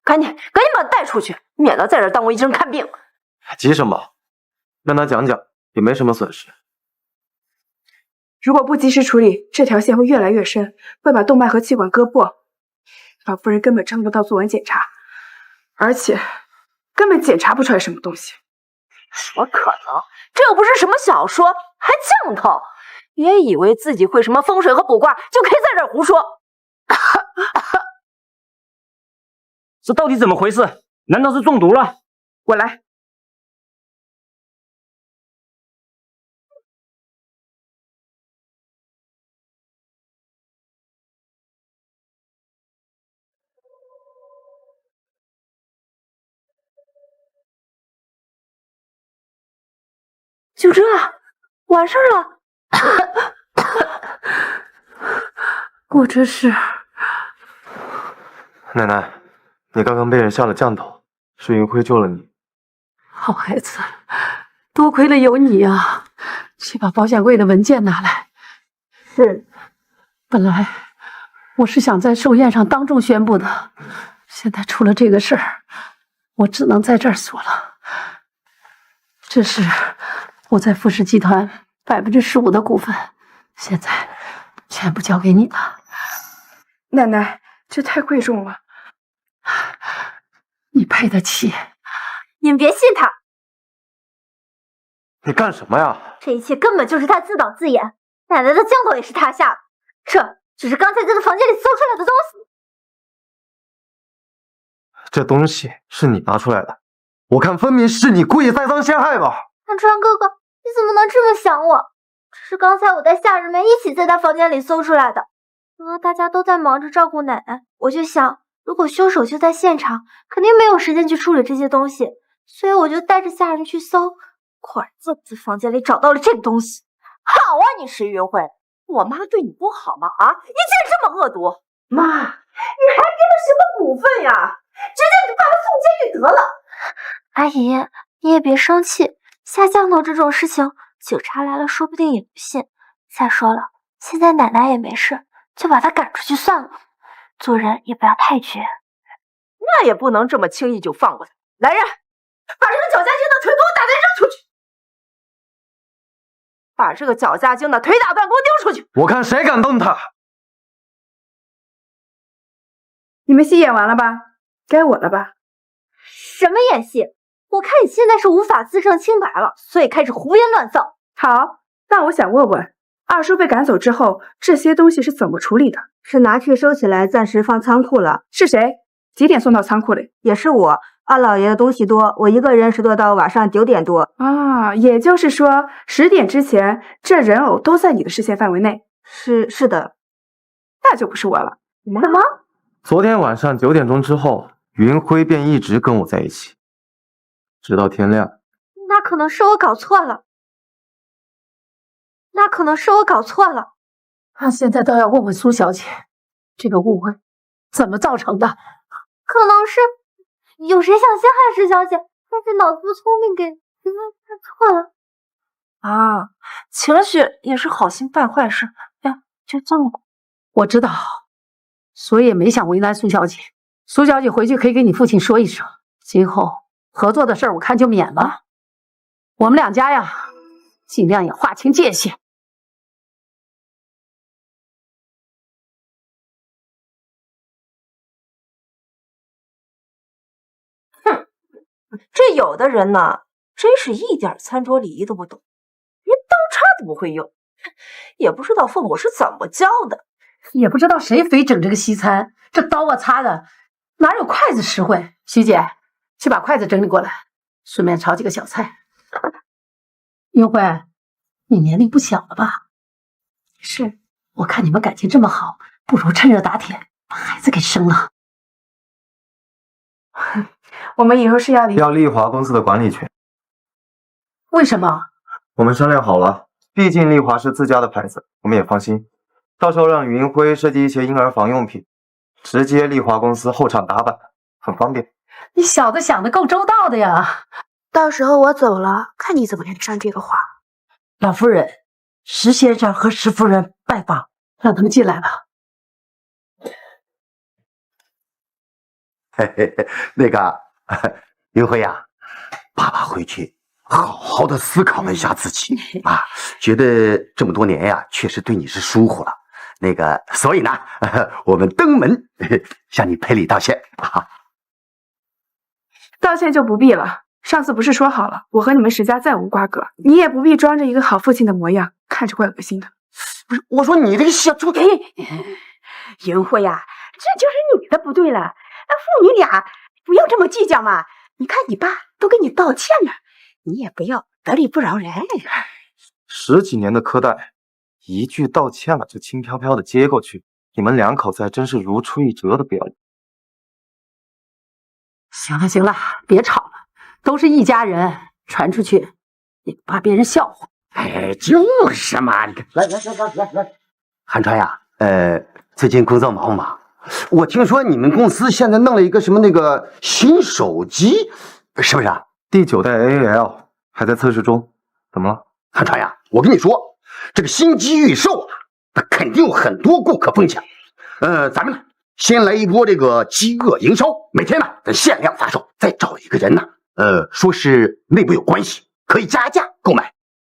赶紧把他带出去，免得在这耽误医生看病。急什么？让他讲讲，也没什么损失。如果不及时处理，这条线会越来越深，会把动脉和气管割破。老夫人根本撑不到做完检查，而且根本检查不出来什么东西。怎么可能？这又不是什么小说，还降头！别以为自己会什么风水和卜卦，就可以在这儿胡说。这到底怎么回事？难道是中毒了？我来。就这，完事儿了。我这是……奶奶，你刚刚被人下了降头，是云辉救了你。好孩子，多亏了有你啊！去把保险柜的文件拿来。是，本来我是想在寿宴上当众宣布的，现在出了这个事儿，我只能在这儿说了。这是我在富士集团15%的股份，现在全部交给你了。奶奶，这太贵重了，你赔得起。你们别信他，你干什么呀？这一切根本就是他自导自演。奶奶的降头也是他下的，这只是刚才在他房间里搜出来的东西。这东西是你拿出来的，我看分明是你故意栽赃陷害吧。汉川哥哥，你怎么能这么想我？这是刚才我带下人们一起在他房间里搜出来的。大家都在忙着照顾奶奶，我就想，如果凶手就在现场，肯定没有时间去处理这些东西，所以我就带着下人去搜。果然在房间里找到了这个东西。好啊，你石云辉，我妈对你不好吗？啊，你竟然这么恶毒！妈，你还给他什么股份呀？直接就把他送监狱得了。阿姨，你也别生气，下降头这种事情，警察来了说不定也不信。再说了，现在奶奶也没事，就把她赶出去算了。做人也不要太绝。那也不能这么轻易就放过他。来人，把这个脚夹精的腿给我打断扔出去！把这个脚夹精的腿打断，给我丢出去！我看谁敢动他！你们戏演完了吧？该我了吧？什么演戏？我看你现在是无法自证清白了，所以开始胡编乱造。好，那我想问问，二叔被赶走之后，这些东西是怎么处理的？是拿去收起来，暂时放仓库了。是谁？几点送到仓库里？也是我。二老爷的东西多，我一个人是做到晚上9点多。啊，也就是说10点之前，这人偶都在你的视线范围内。是的，那就不是我了。什么？昨天晚上9点钟之后，云辉便一直跟我在一起，直到天亮。那可能是我搞错了。他现在倒要问问苏小姐，这个误会怎么造成的？可能是有谁想陷害石小姐，但是脑子不聪明，给看错了。啊，情了血也是好心办坏事呀，就这么。我知道，所以也没想为难苏小姐。苏小姐回去可以给你父亲说一声，今后合作的事儿我看就免了。我们两家呀，尽量也划清界限。这有的人呢，真是一点餐桌礼仪都不懂，连刀叉都不会用，也不知道父母是怎么教的，也不知道谁非整这个西餐，这刀啊擦的哪有筷子实惠？徐姐，去把筷子整理过来，顺便炒几个小菜。云慧，你年龄不小了吧？是，我看你们感情这么好，不如趁热打铁，把孩子给生了。我们以后是要要丽华公司的管理权。为什么？我们商量好了，毕竟丽华是自家的牌子，我们也放心。到时候让云辉设计一些婴儿房用品，直接丽华公司后场打板，很方便。你小子想的够周到的呀！到时候我走了，看你怎么圆上这个话。老夫人，石先生和石夫人拜访，让他们进来吧。嘿嘿嘿，那个云辉呀，爸爸回去好好的思考了一下自己啊，觉得这么多年呀，确实对你是疏忽了。那个，所以呢，我们登门向你赔礼道歉啊。道歉就不必了，上次不是说好了，我和你们石家再无瓜葛，你也不必装着一个好父亲的模样，看着怪恶心的。不是，我说你这个小猪，云慧呀，这就是你的不对了。父女俩不要这么计较嘛。你看你爸都跟你道歉了，你也不要得理不饶人。10几年的苛待，一句道歉了就轻飘飘的接过去，你们两口子还真是如出一辙的表演。行了行了，别吵了，都是一家人，传出去也怕别人笑话。哎，就是嘛，你看，来，韩川呀，最近工作忙不忙？我听说你们公司现在弄了一个什么那个新手机，是不是啊？第9代 AAL 还在测试中，怎么了？韩川呀，我跟你说，这个新机预售啊，那肯定有很多顾客疯抢。咱们呢，先来一波这个饥饿营销，每天呢咱限量发售，再找一个人呢，说是内部有关系，可以加价购买，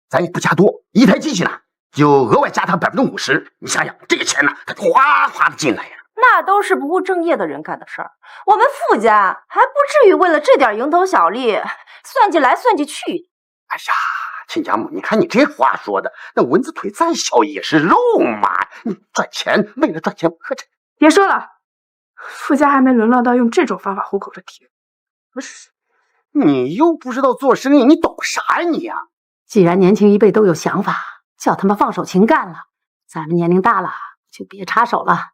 咱也不加多，一台机器呢就额外加他50%，你想想这个钱呢，它哗哗的进来呀。那都是不务正业的人干的事儿，我们傅家还不至于为了这点蝇头小利算计来算计去。哎呀，亲家母，你看你这话说的，那蚊子腿再小也是肉嘛！你赚钱，为了赚钱，喝这……别说了，傅家还没沦落到用这种方法糊口的地步。不是，你又不知道做生意，你懂啥呀你呀？既然年轻一辈都有想法，叫他们放手勤干了。咱们年龄大了，就别插手了。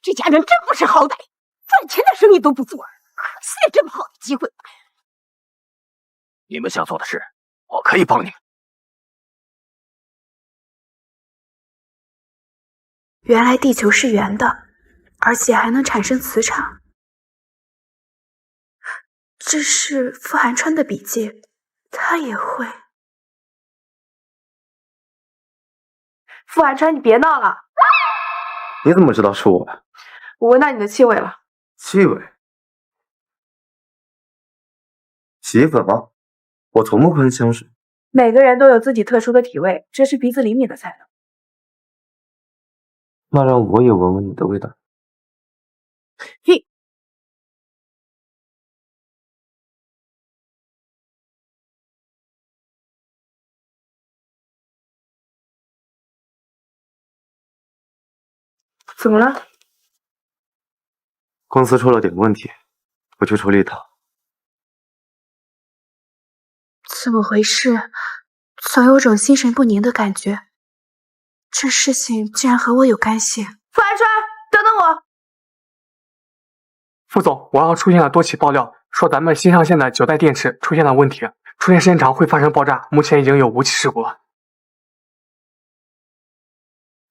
这家人真不识好歹，赚钱的生意都不做，可惜了这么好的机会。你们想做的事，我可以帮你们。原来地球是圆的，而且还能产生磁场。这是傅寒川的笔记，他也会。傅寒川，你别闹了。你怎么知道是我呀？我闻到你的气味了。气味？洗衣粉吗？我从不喷香水。每个人都有自己特殊的体味，这是鼻子灵敏的才能。那让我也闻闻你的味道。嘿，怎么了？公司出了点问题，我去处理一趟。怎么回事？总有种心神不宁的感觉。这事情竟然和我有干系。傅寒川，等等我！副总，网上出现了多起爆料，说咱们新上线的9代电池出现了问题，出现时间长会发生爆炸，目前已经有5起事故了。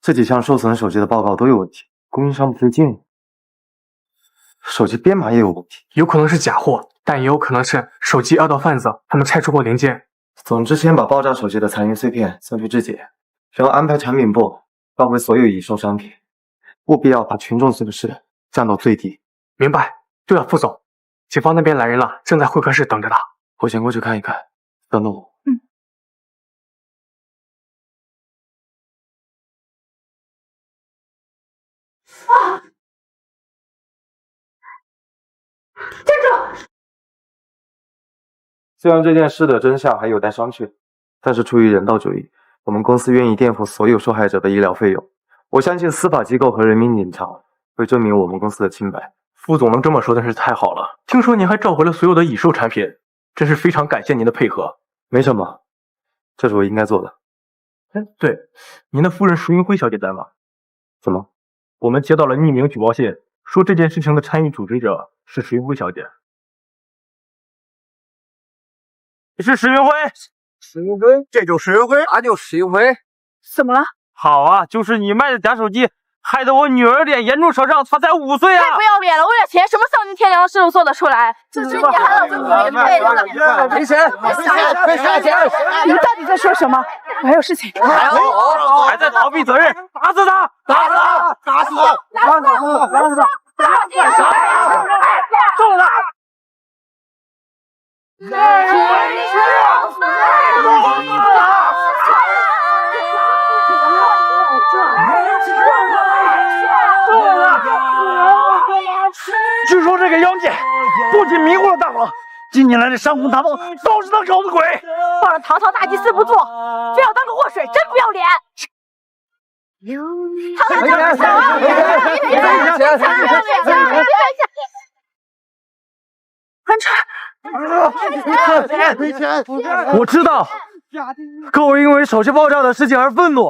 这几项受损手机的报告都有问题，供应商不对劲。手机编码也有问题，有可能是假货，但也有可能是手机恶盗贩子他们拆出过零件。总之，先把爆炸手机的残余碎片送去质检，然后安排产品部召回所有已售商品，务必要把群众损失降到最低。明白。对了，副总，警方那边来人了，正在会客室等着他。我先过去看一看，等等我。虽然这件事的真相还有待商榷，但是出于人道主义，我们公司愿意垫付所有受害者的医疗费用。我相信司法机构和人民警察会证明我们公司的清白。副总能这么说真是太好了。听说您还召回了所有的已售产品，真是非常感谢您的配合。没什么，这是我应该做的。对，您的夫人石云辉小姐在吗？怎么？我们接到了匿名举报信，说这件事情的参与组织者是石云辉小姐。你是石云辉？石云辉，这就石云辉，俺就石云辉。怎么了？好啊，就是你卖的假手机，害得我女儿脸严重烧伤，她才5岁啊！太不要脸了！为了钱，什么丧尽天良的事都做得出来。这是你还老子免费的。赔钱！赔钱！你到底在说什么？我还有事情。还在逃避责任，打死他！打死他！打死他！打死他！打死他！揍他！据说这个妖孽不仅迷惑了大王，近年来的山洪大暴都是他搞的鬼。抱着堂堂大祭司不做，非要当个祸水，真不要脸！赔钱！我知道，各位因为手机爆炸的事情而愤怒，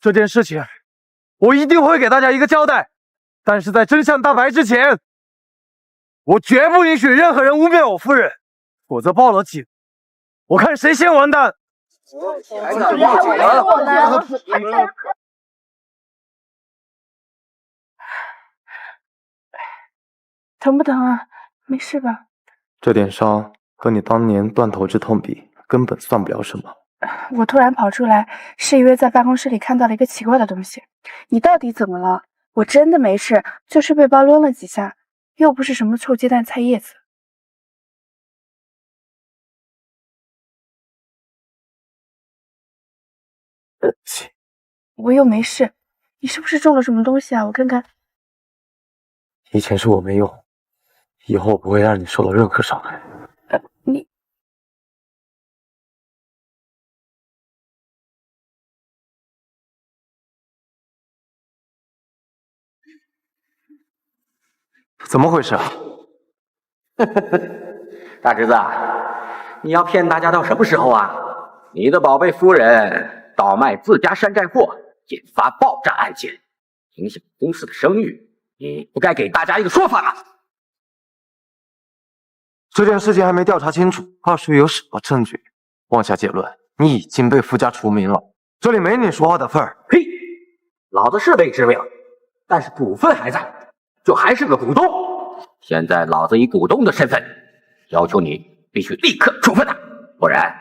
这件事情我一定会给大家一个交代。但是在真相大白之前，我绝不允许任何人污蔑我夫人，否则报了警，我看谁先完蛋。疼不疼啊？没事吧？这点伤和你当年断头之痛比，根本算不了什么。我突然跑出来，是因为在办公室里看到了一个奇怪的东西。你到底怎么了？我真的没事，就是被包抡了几下，又不是什么臭鸡蛋菜叶子。我又没事，你是不是中了什么东西啊？我看看。以前是我没用，以后不会让你受到任何伤害。你怎么回事啊？大侄子，你要骗大家到什么时候啊？你的宝贝夫人倒卖自家山寨货，引发爆炸案件，影响公司的声誉，你不该给大家一个说法吗？这件事情还没调查清楚，二叔有什么证据？妄下结论，你已经被傅家除名了，这里没你说话的份儿。呸！老子是被指名，但是股份还在，就还是个股东。现在老子以股东的身份，要求你必须立刻处分他，不然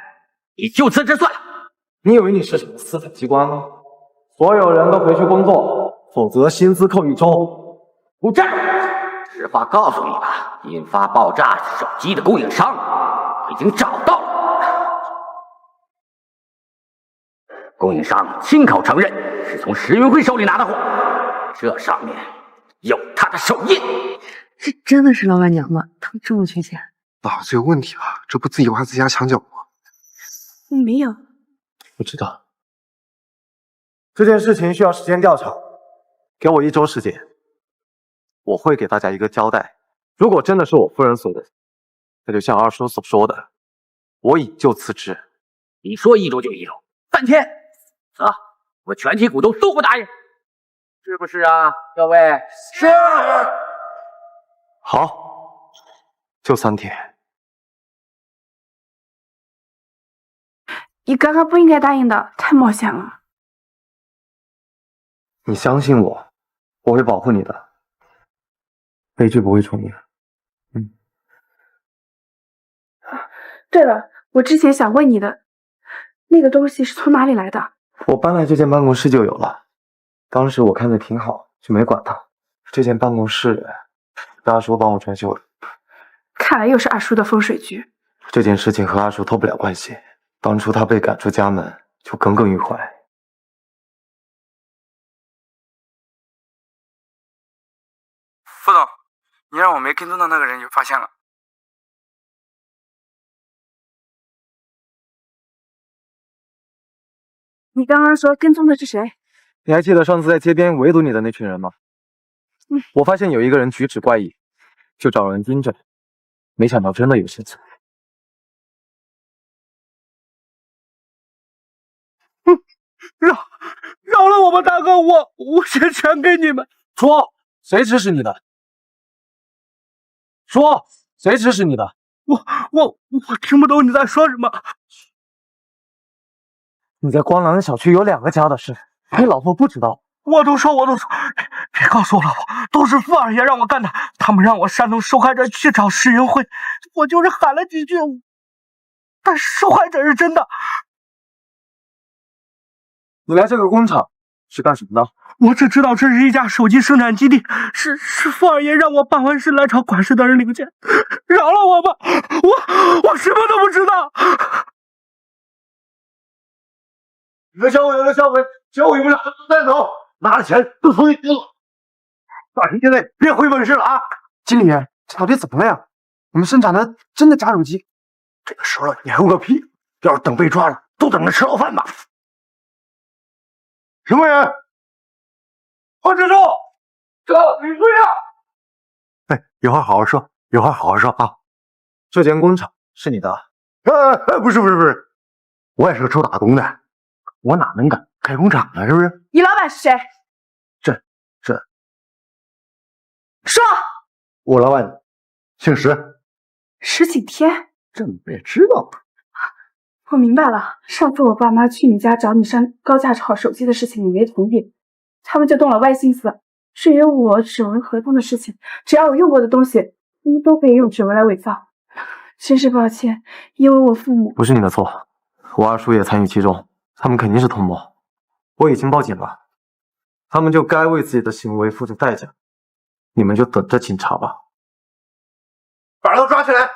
你就辞职算了。你以为你是什么司法机关吗？所有人都回去工作，否则薪资扣1周。不战！实话告诉你吧，引发爆炸手机的供应商已经找到了。供应商亲口承认是从石云辉手里拿的货，这上面有他的手印。这真的是老板娘吗？他们这么缺钱？脑子有问题了，这不自己挖自家墙角吗？没有。不知道。这件事情需要时间调查，给我1周时间，我会给大家一个交代。如果真的是我夫人所为，那就像二叔所说的，我已就辞职。你说1周就1周，3天，走，我全体股东都不答应，是不是啊，各位？是。好，就3天。你刚刚不应该答应的，太冒险了。你相信我，我会保护你的，悲剧不会重演。对了，我之前想问你的，那个东西是从哪里来的？我搬来这间办公室就有了，当时我看着挺好，就没管它。这间办公室大叔帮我装修的。看来又是二叔的风水局。这件事情和二叔脱不了关系，当初他被赶出家门，就耿耿于怀。副总，你让我没跟踪的那个人就发现了。你刚刚说跟踪的是谁？你还记得上次在街边围堵你的那群人吗？我发现有一个人举止怪异，就找人盯着，没想到真的有线索。饶了我吧，大哥，我先全给你们。说，谁指使你的？说，谁指使你的？我听不懂你在说什么。你在光廊小区有2个家的事，你老婆不知道。我都说，别告诉我老婆，都是傅二爷让我干的。他们让我煽动受害者去找石云辉，我就是喊了几句，但受害者是真的。你来这个工厂是干什么的？我只知道这是一家手机生产基地，是傅二爷让我办完事来找管事的人领钱。饶了我吧，我什么都不知道。有个小鬼，有个小鬼，小鬼不是带走，拿了钱都从你丢了。短时间内别回本市了啊！经理，这到底怎么了呀？我们生产的真的假手机？这个时候了，你还问个屁？要是等被抓了，都等着吃牢饭吧。什么人？黄志忠，这李队啊！哎，有话好好说，有话好好说啊！这间工厂是你的？不是，我也是个臭打工的，我哪能敢开工厂啊？是不是？你老板是谁？这说，我老板姓石，石景天。这你也知道。我明白了，上次我爸妈去你家找你删高价炒手机的事情，你没同意，他们就动了歪心思。至于我指纹合同的事情，只要我用过的东西，他们都可以用指纹来伪造。真是抱歉，因为我父母……不是你的错，我二叔也参与其中，他们肯定是同谋。我已经报警了，他们就该为自己的行为付出代价。你们就等着警察吧。把他抓起来！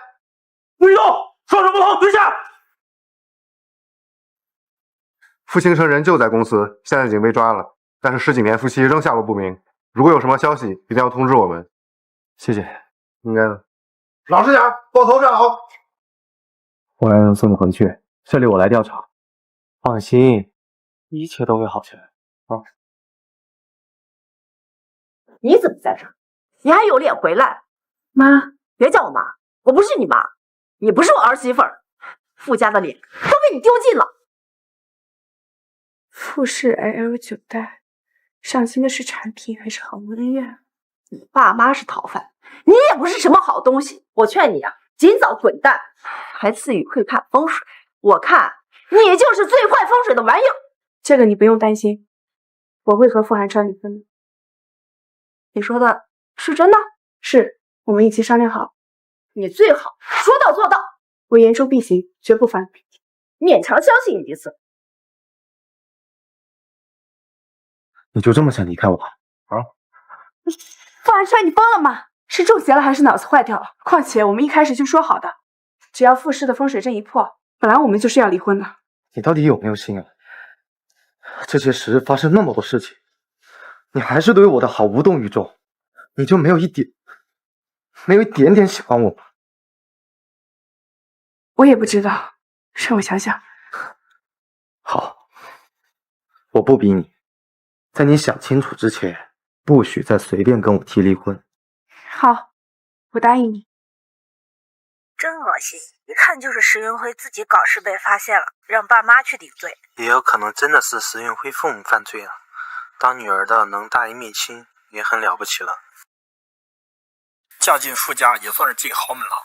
不许动！说什么话？蹲下！傅清城人就在公司，现在已经被抓了，但是石景年夫妻仍下落不明。如果有什么消息，一定要通知我们。谢谢。应该的。老实点，抱头站好。我让人送你回去，这里我来调查。放心，一切都会好起来啊。你怎么在这儿？你还有脸回来？妈，别叫我妈，我不是你妈，你不是我儿媳妇儿，傅家的脸都被你丢尽了。富士 L9代，上新的是产品还是航空恩怨？你爸妈是逃犯，你也不是什么好东西。我劝你啊，尽早滚蛋，还自以会看风水。我看你就是最坏风水的玩意儿。这个你不用担心，我会和傅寒川离婚的。你说的是真的？是，我们一起商量好。你最好说到做到。我言出必行，绝不反悔。勉强相信你一次。你就这么想离开我啊？傅寒川，你疯了吗？是中邪了还是脑子坏掉了？况且我们一开始就说好的，只要傅氏的风水阵一破，本来我们就是要离婚的。你到底有没有心啊？这些时日发生那么多事情，你还是对我的好无动于衷，你就没有一点点喜欢我吗？我也不知道，让我想想。好，我不逼你，在你想清楚之前，不许再随便跟我提离婚。好，我答应你。真恶心，一看就是石云辉自己搞事被发现了，让爸妈去顶罪。也有可能真的是石云辉父母犯罪了，当女儿的能大义灭亲也很了不起了。嫁进傅家也算是进豪门了，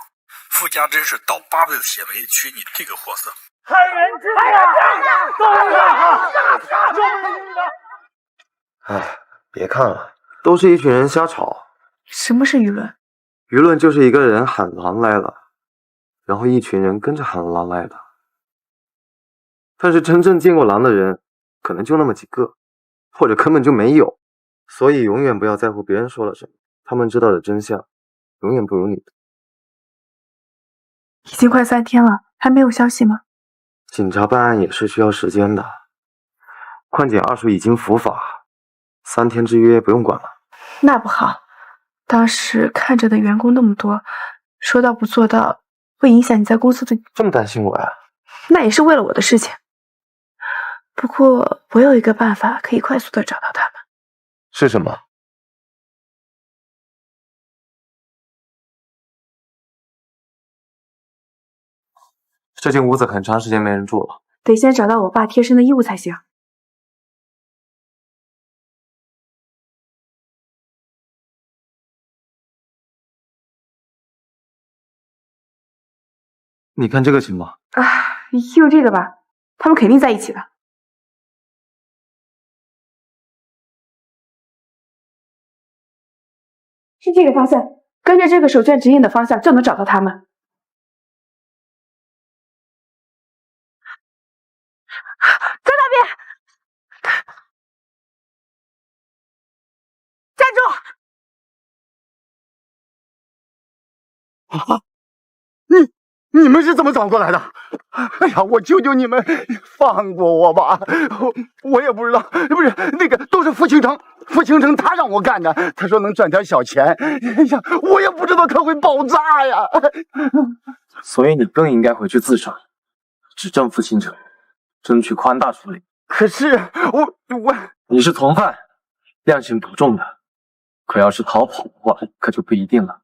傅家真是倒8辈子血霉娶你这个货色。害人之哎，别看了，都是一群人瞎吵。什么是舆论？舆论就是一个人喊狼来了，然后一群人跟着喊狼来的。但是真正见过狼的人，可能就那么几个，或者根本就没有。所以永远不要在乎别人说了什么，他们知道的真相，永远不如你的。已经快3天了，还没有消息吗？警察办案也是需要时间的。况且二叔已经伏法，3天之约不用管了。那不好，当时看着的员工那么多，说到不做到，会影响你在公司的。这么担心我呀？那也是为了我的事情。不过我有一个办法可以快速的找到他们。是什么？这间屋子很长时间没人住了，得先找到我爸贴身的衣物才行。你看这个行吗？啊，用这个吧，他们肯定在一起的。是这个方向，跟着这个手绢指引的方向就能找到他们。在那边，站住！啊！你们是怎么找过来的？哎呀，我求求你们放过我吧！我也不知道，不是那个都是付倾城他让我干的，他说能赚点小钱。哎呀，我也不知道他会爆炸呀！所以你更应该回去自首，指证付倾城，争取宽大处理。可是我你是从犯，量刑不重的，可要是逃跑的话，可就不一定了。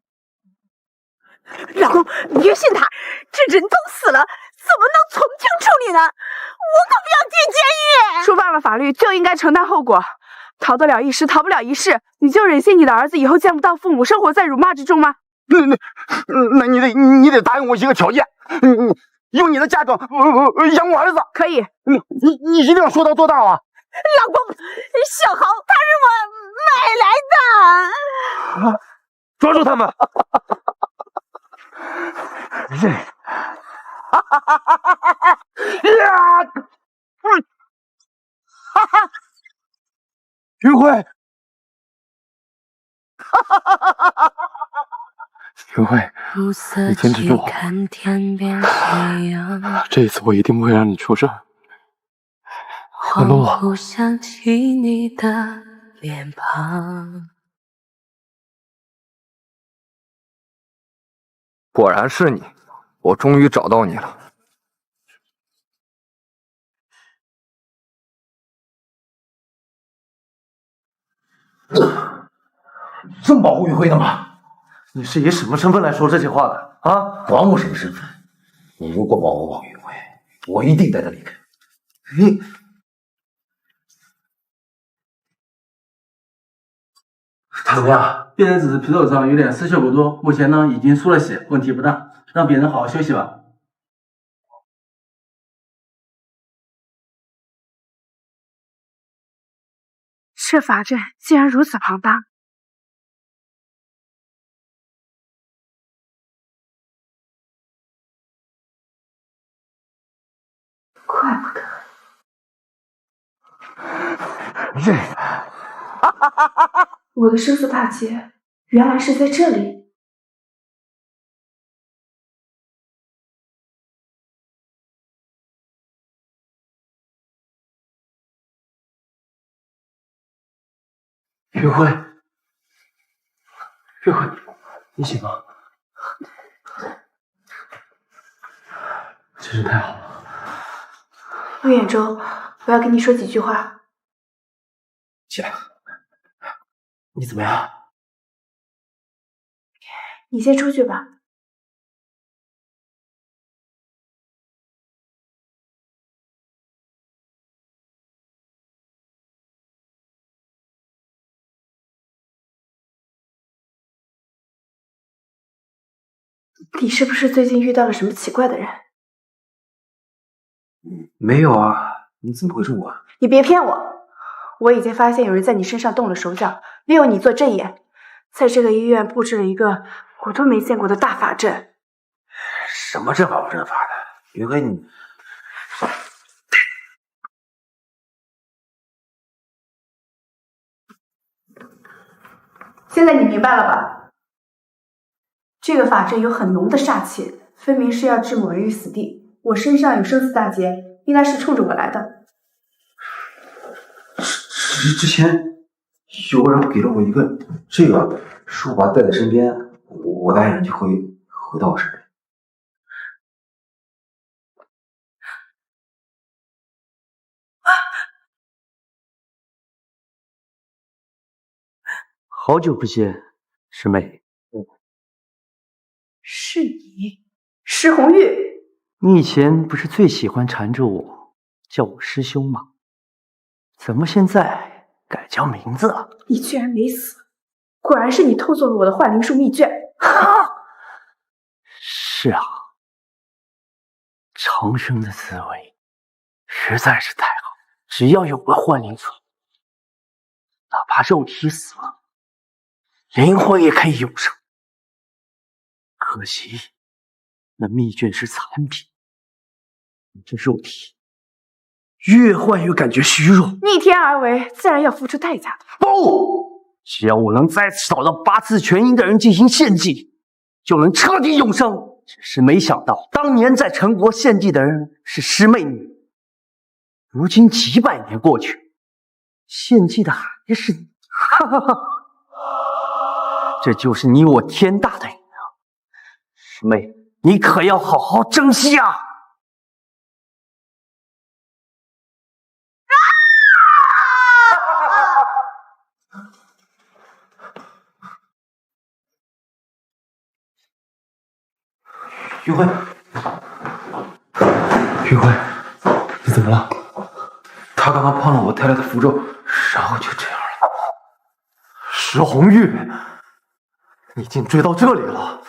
老公，你别信他，这人都死了，怎么能从轻处理呢？我可不要进监狱！触犯了法律就应该承担后果，逃得了一时，逃不了一世。你就忍心你的儿子以后见不到父母，生活在辱骂之中吗？那你得答应我一个条件，用你的嫁妆养我儿子。可以，你一定要说到做到啊！老公，小豪他是我买来的。抓住他们！是，云慧，云慧，你坚持住，这一次我一定不会让你出事。跟着我。想起你的脸庞。果然是你，我终于找到你了。这么保护云辉的吗？你是以什么身份来说这些话的啊？管我什么身份？你如果保护王云辉，我一定带他离开。你他怎么样？病人只是皮肉伤，有点失血过多，目前呢已经输了血，问题不大，让病人好好休息吧。这法阵竟然如此庞大，怪不得。我的生死大劫原来是在这里。云辉，云辉，你醒了，真是太好了。陆远舟，我要跟你说几句话。起来，你怎么样？你先出去吧。你是不是最近遇到了什么奇怪的人？没有啊，你怎么会是我？你别骗我！我已经发现有人在你身上动了手脚，利用你做阵眼，在这个医院布置了一个我都没见过的大法阵。什么阵法不阵法的？云辉，你现在你明白了吧？这个法阵有很浓的煞气，分明是要置某人于死地。我身上有生死大劫，应该是冲着我来的。之前有个人给了我一个这个，说我把它带在身边，我的爱人就会回到我身边。好久不见，师妹。是你，施红玉。你以前不是最喜欢缠着我，叫我师兄吗？怎么现在改叫名字了？你居然没死，果然是你偷走了我的幻灵术秘卷。是啊，长生的滋味实在是太好，只要有了幻灵thuật，哪怕肉体死了，灵魂也可以永生。可惜那秘卷是残品，这肉体越换越感觉虚弱，逆天而为，自然要付出代价的。不，只要我能再次找到8次全阴的人进行献祭，就能彻底永生。只是没想到，当年在陈国献祭的人是师妹你，如今几百年过去，献祭的还是你。哈哈哈，这就是你我天大的缘啊！师妹，你可要好好珍惜啊！余辉，余辉，你怎么了？他刚刚碰了我带来的符咒，然后就这样了。石红玉，你竟追到这里了，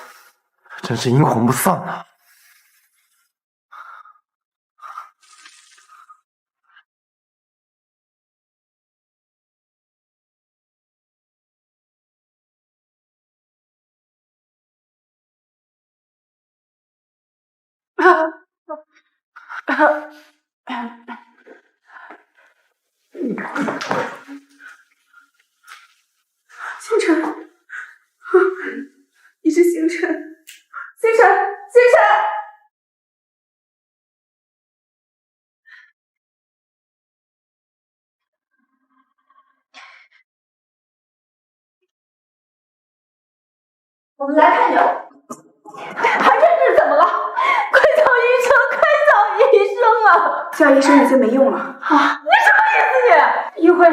真是阴魂不散啊！星辰，你是星辰，星辰，星辰！我们来看你了。韩真是怎么了？快找医生！快找医生啊！叫医生已经没用了。啊！你什么意思你？玉慧，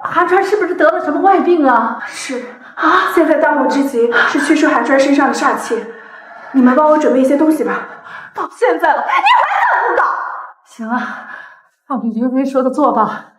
韩川是不是得了什么外病啊？是啊，现在当务之急是驱除韩川身上的煞气。你们帮我准备一些东西吧。到现在了，你还敢不搞？行啊，按你云飞说的做吧。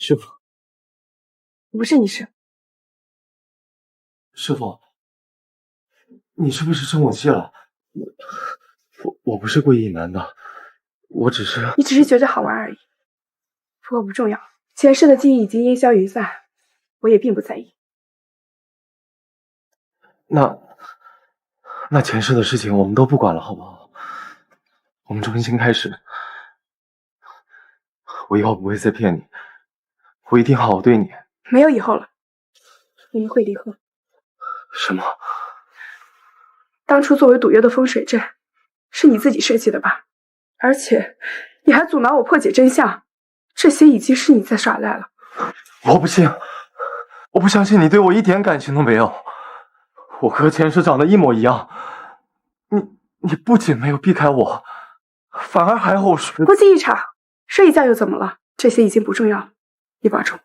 师傅，不是你师傅，你是不是生我气了？我不是故意隐瞒的，我只是……你只是觉得好玩而已，不过不重要。前世的记忆已经烟消云散，我也并不在意。那前世的事情我们都不管了，好不好？我们重新开始。我以后不会再骗你，我一定好好对你。没有以后了，我们会离婚。什么？当初作为赌约的风水阵，是你自己设计的吧？而且你还阻挠我破解真相，这些已经是你在耍赖了。我不信，我不相信你对我一点感情都没有。我和前世长得一模一样，你不仅没有避开我，反而还后睡。不计一场，睡一觉又怎么了？这些已经不重要了，你保重。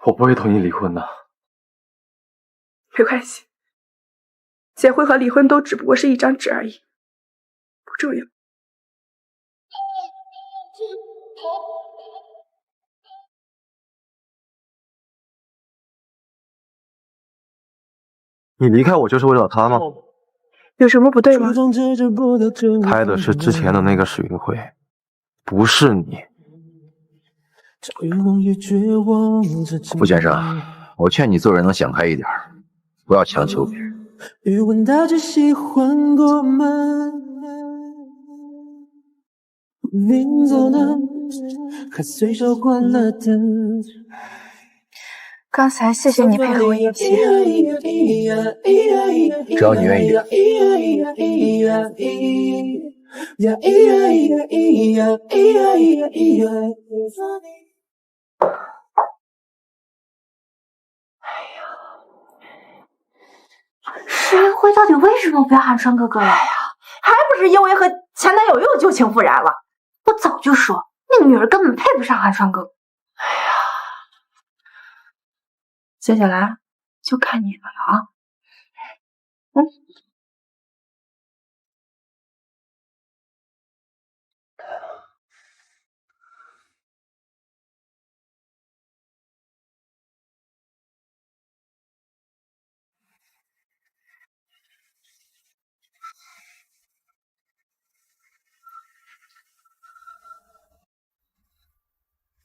我不会同意离婚的。没关系，结婚和离婚都只不过是一张纸而已，不重要。你离开我就是为了他吗？有什么不对吗？拍的是之前的那个史云辉，不是你。傅先生，我劝你做人能想开一点，不要强求别人。刚才谢谢你配合我演戏。只要你愿意。石云辉到底为什么不要寒川哥哥了？还不是因为和前男友又旧情复燃了。我早就说那个女人根本配不上寒川哥哥。接下来就看你们了啊。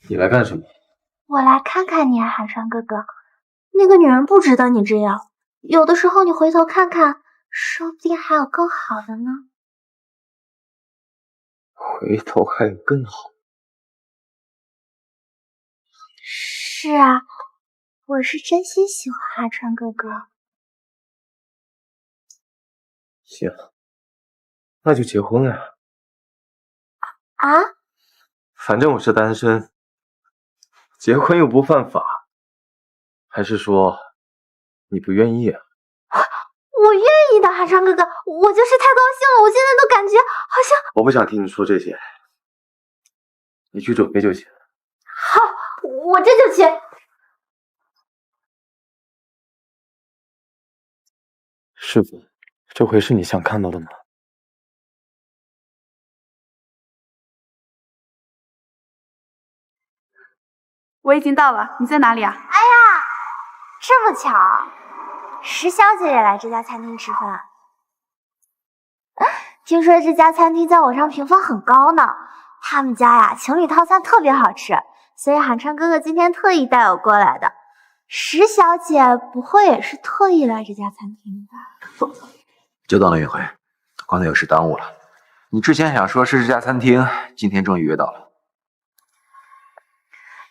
你来干什么？我来看看你啊，寒川哥哥，那个女人不值得你这样。有的时候你回头看看，说不定还有更好的呢。回头还有更好？是啊，我是真心喜欢寒川哥哥。行，那就结婚啊！啊？反正我是单身。结婚又不犯法，还是说你不愿意啊？我愿意的，寒川哥哥，我就是太高兴了，我现在都感觉好像……我不想听你说这些，你去准备就行。好，我这就去。师傅，这回是你想看到的吗？我已经到了，你在哪里啊？哎呀，这么巧，石小姐也来这家餐厅吃饭。听说这家餐厅在网上评分很高呢，他们家呀情侣套餐特别好吃，所以寒川哥哥今天特意带我过来的。石小姐不会也是特意来这家餐厅吧？久等了，云辉，刚才有事耽误了。你之前想说是这家餐厅，今天终于约到了。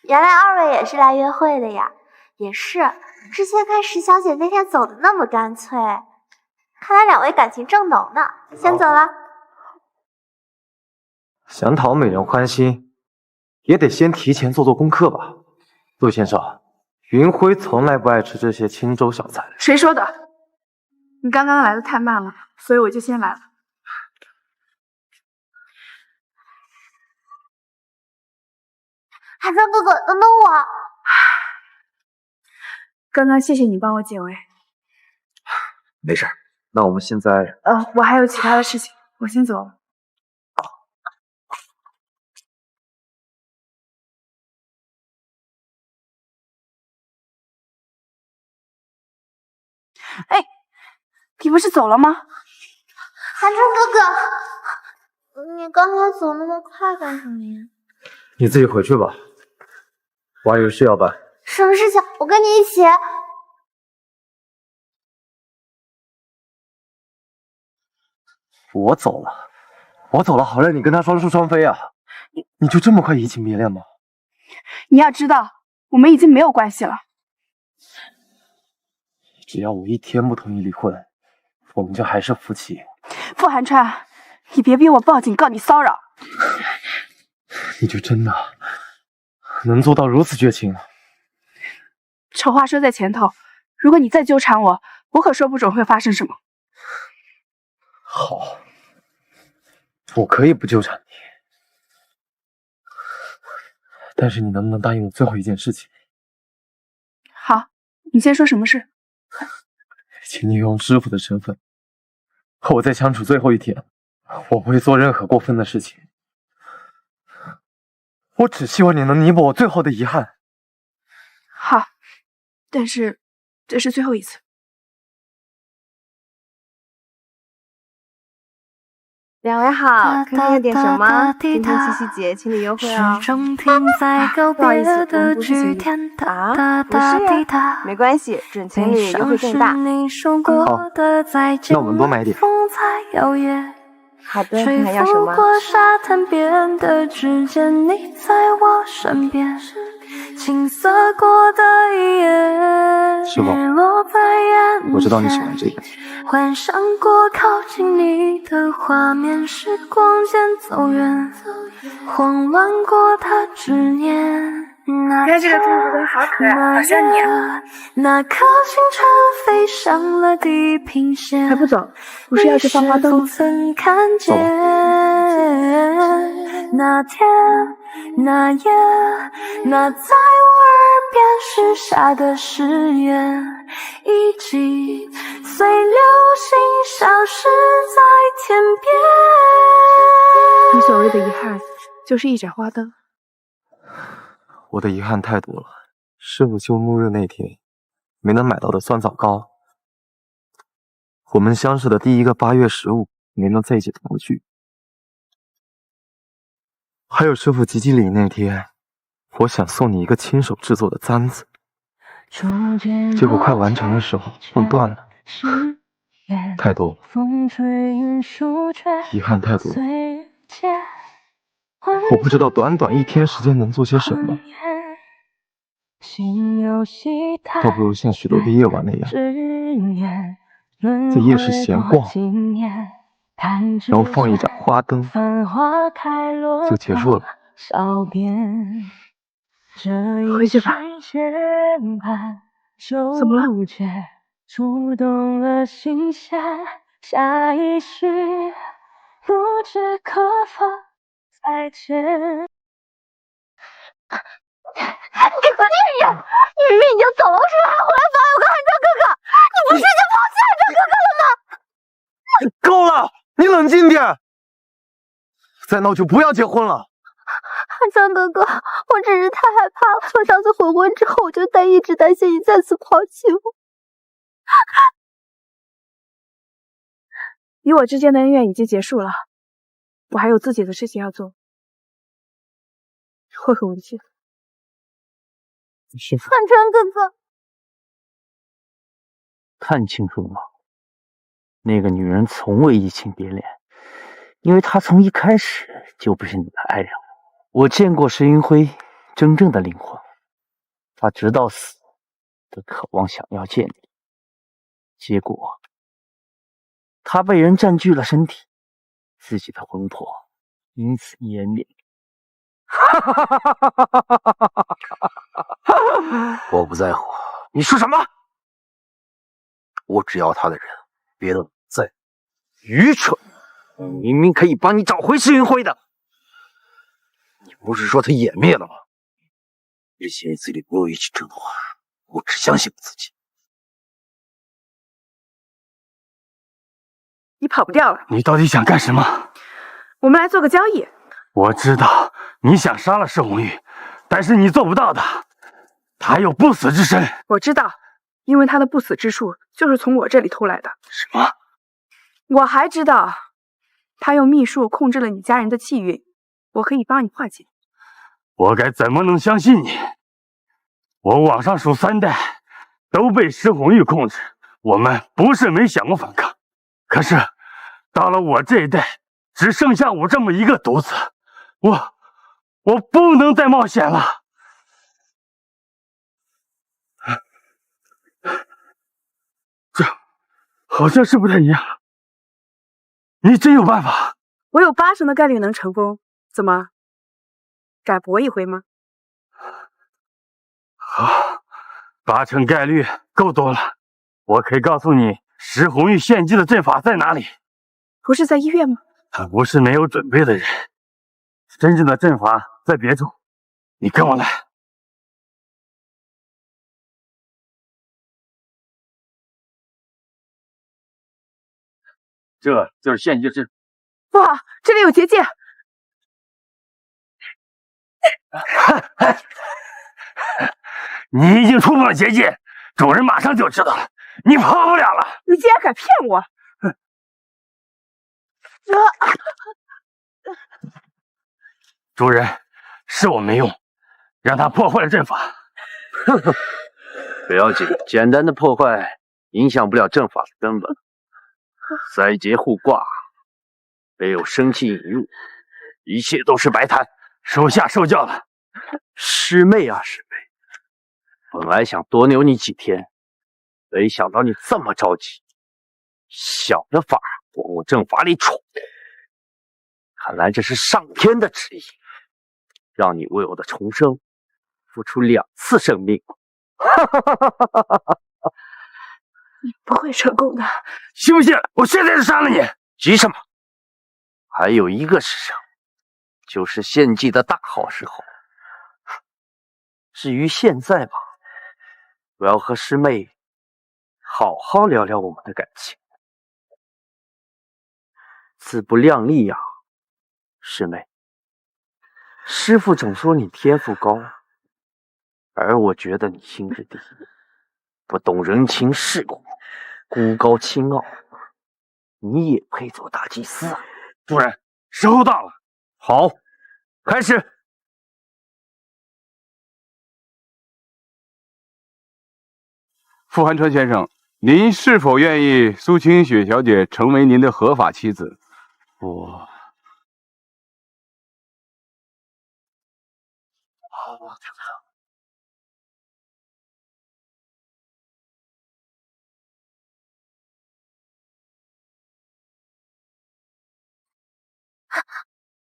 原来二位也是来约会的呀？也是，之前看石小姐那天走的那么干脆，看来两位感情正浓呢。先走了。想讨美人欢心，也得先提前做功课吧。陆先生，云辉从来不爱吃这些清粥小菜。谁说的？你刚刚来的太慢了，所以我就先来了。寒川哥哥，等等我。刚刚谢谢你帮我解围。没事，那我们现在……我还有其他的事情，我先走了。哎，你不是走了吗？寒川哥哥，你刚才走那么快干什么呀？你自己回去吧，我还有事要办。什么事情？我跟你一起。我走了，好让你跟他双宿双飞啊！你就这么快移情别恋吗？你要知道，我们已经没有关系了。只要我一天不同意离婚，我们就还是夫妻。傅寒川，你别逼我报警告你骚扰。你就真的能做到如此绝情？丑话说在前头，如果你再纠缠我，我可说不准会发生什么。好，我可以不纠缠你，但是你能不能答应我最后一件事情？好，你先说什么事？请你用师傅的身份和我再相处最后一天，我不会做任何过分的事情。我只希望你能弥补我最后的遗憾。好，但是这是最后一次。两位好，看看要点什么？今天七夕节，情侣优惠哦。不好意思，我们不是情侣啊，不是呀，没关系，准情侣优惠更大。好，那我们多买点。好的，你还要什么？过沙滩边的指尖，你在我身边，青涩过的一夜，师傅，落在眼前。我知道你喜欢这个。幻想过靠近你的画面，时光渐走远，慌乱过的执念。看这个兔子好可爱，好像你啊！那颗星辰飞上了地平线，还不走？不是要去放花灯？曾看见那天那夜，那在我耳边许下的誓言，以及随流星消失在天边。你所谓的遗憾，就是一盏花灯。我的遗憾太多了，师傅休沐日那天没能买到的酸枣糕，我们相识的第一个8月15没能在一起团聚，还有师傅吉吉礼那天，我想送你一个亲手制作的簪子，结果快完成的时候弄断了，太多了，遗憾太多了。我不知道短短1天时间能做些什么，倒不如像许多个夜晚那样，在夜市闲逛，然后放一盏花灯，就结束了。回去吧。怎么了？触动了心弦，下一句不知可否再见。你个女人！你明明已经走了，为什么还回来反有个寒川哥哥？你不是已经抛弃寒川哥哥了吗？够了，你冷静点，再闹就不要结婚了。寒川哥哥，我只是太害怕了。从上次悔婚之后，我就一直担心你再次抛弃我。你我之间的恩怨已经结束了，我还有自己的事情要做。会和我一起。师傅，寒川哥哥，看清楚了吗？那个女人从未移情别恋，因为她从一开始就不是你的爱人。我见过石云辉真正的灵魂，他直到死都渴望想要见你，结果他被人占据了身体，自己的魂魄因此湮灭。我不在乎你说什么，我只要他的人，别的不在。愚蠢！明明可以帮你找回石云辉的，你不是说他湮灭了吗？之前嘴里不有一句真话，我只相信我自己。你跑不掉了。你到底想干什么？我们来做个交易。我知道你想杀了施红玉，但是你做不到的。他有不死之身。我知道，因为他的不死之术就是从我这里偷来的。什么？我还知道，他用秘术控制了你家人的气运，我可以帮你化解。我该怎么能相信你？我往上数3代都被施红玉控制，我们不是没想过反抗，可是到了我这一代，只剩下我这么一个独子，我不能再冒险了。这好像是不太一样了。你真有办法？我有80%的概率能成功，怎么，敢搏一回吗？好，80%概率够多了。我可以告诉你，石红玉献祭的阵法在哪里。不是在医院吗？他不是没有准备的人，真正的阵法在别处。你跟我来。这就是献祭阵。哇，这里有结界！你已经触碰了结界，主人马上就知道了，你跑不了了。你竟然敢骗我！主人，是我没用，让他破坏了阵法。不要紧，简单的破坏影响不了阵法的根本。3节互挂，没有生气引入，一切都是白谈。属下受教了。师妹啊，师妹，本来想多留你几天，没想到你这么着急，想着法往我阵法里闯。看来这是上天的旨意，让你为我的重生付出2次生命。你不会成功的，信不信我现在就杀了你？急什么？还有1个时辰，就是献祭的大好时候。至于现在吧，我要和师妹好好聊聊我们的感情。自不量力呀，师妹。师父总说你天赋高，而我觉得你心智低，不懂人情世故，孤高清傲，你也配做大祭司啊！主人，时候到了。好，开始。傅寒川先生，您是否愿意苏清雪小姐成为您的合法妻子？我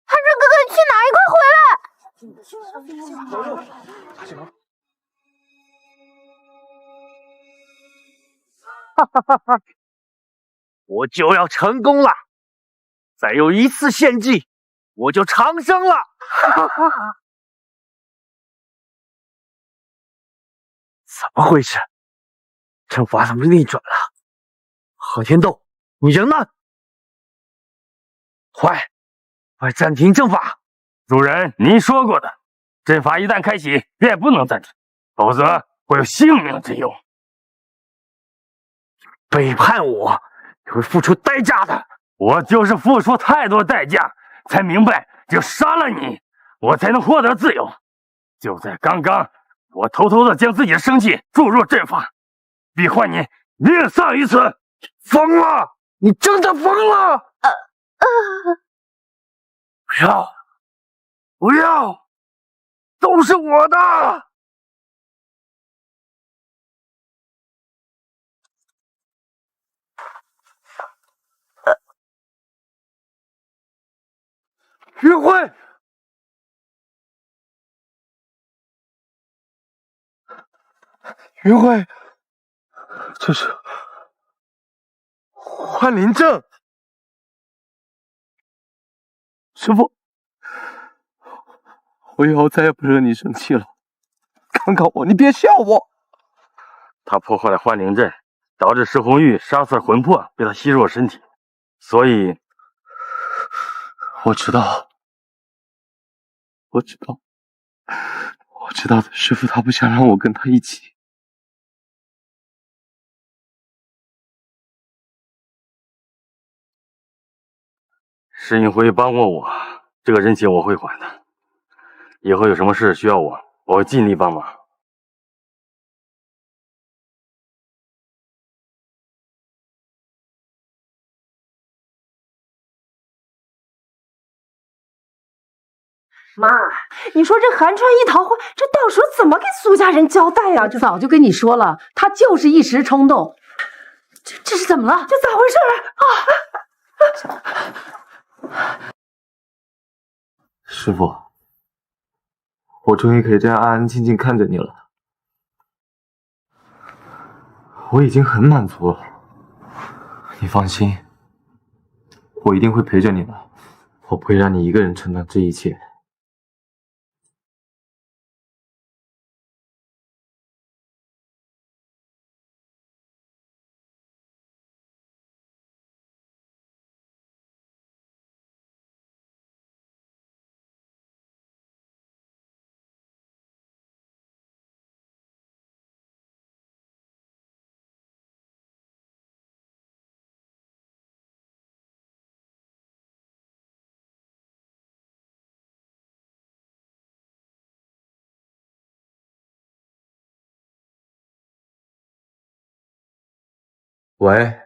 寒川哥哥，你去哪？你快回来！哈哈哈哈！我就要成功了，再有1次献祭，我就长生了！哈哈哈哈！怎么回事？阵法怎么逆转了？贺天斗，你人呢？快暂停阵法！主人，您说过的，阵法一旦开启，便不能暂停，否则会有性命之忧。背叛我，你会付出代价的。我就是付出太多代价，才明白只有杀了你，我才能获得自由。就在刚刚，我偷偷的将自己的生气注入阵法，必换你命丧于此。疯了！你真的疯了！不要，都是我的！云辉，云辉，这是幻灵阵。师父，我以后再也不惹你生气了。看看我，你别笑我。他破坏了幻灵阵，导致石红玉杀死魂魄被他吸入了身体，所以我知道，的。师父他不想让我跟他一起。石映辉帮过我，这个人情我会还的。以后有什么事需要我会尽力帮忙。妈，你说这寒川一桃花，这到时候怎么给苏家人交代呀？这早就跟你说了，他就是一时冲动。这是怎么了？这咋回事啊？师父，我终于可以这样安安静静看着你了，我已经很满足了。你放心，我一定会陪着你的，我不会让你一个人承担这一切。喂。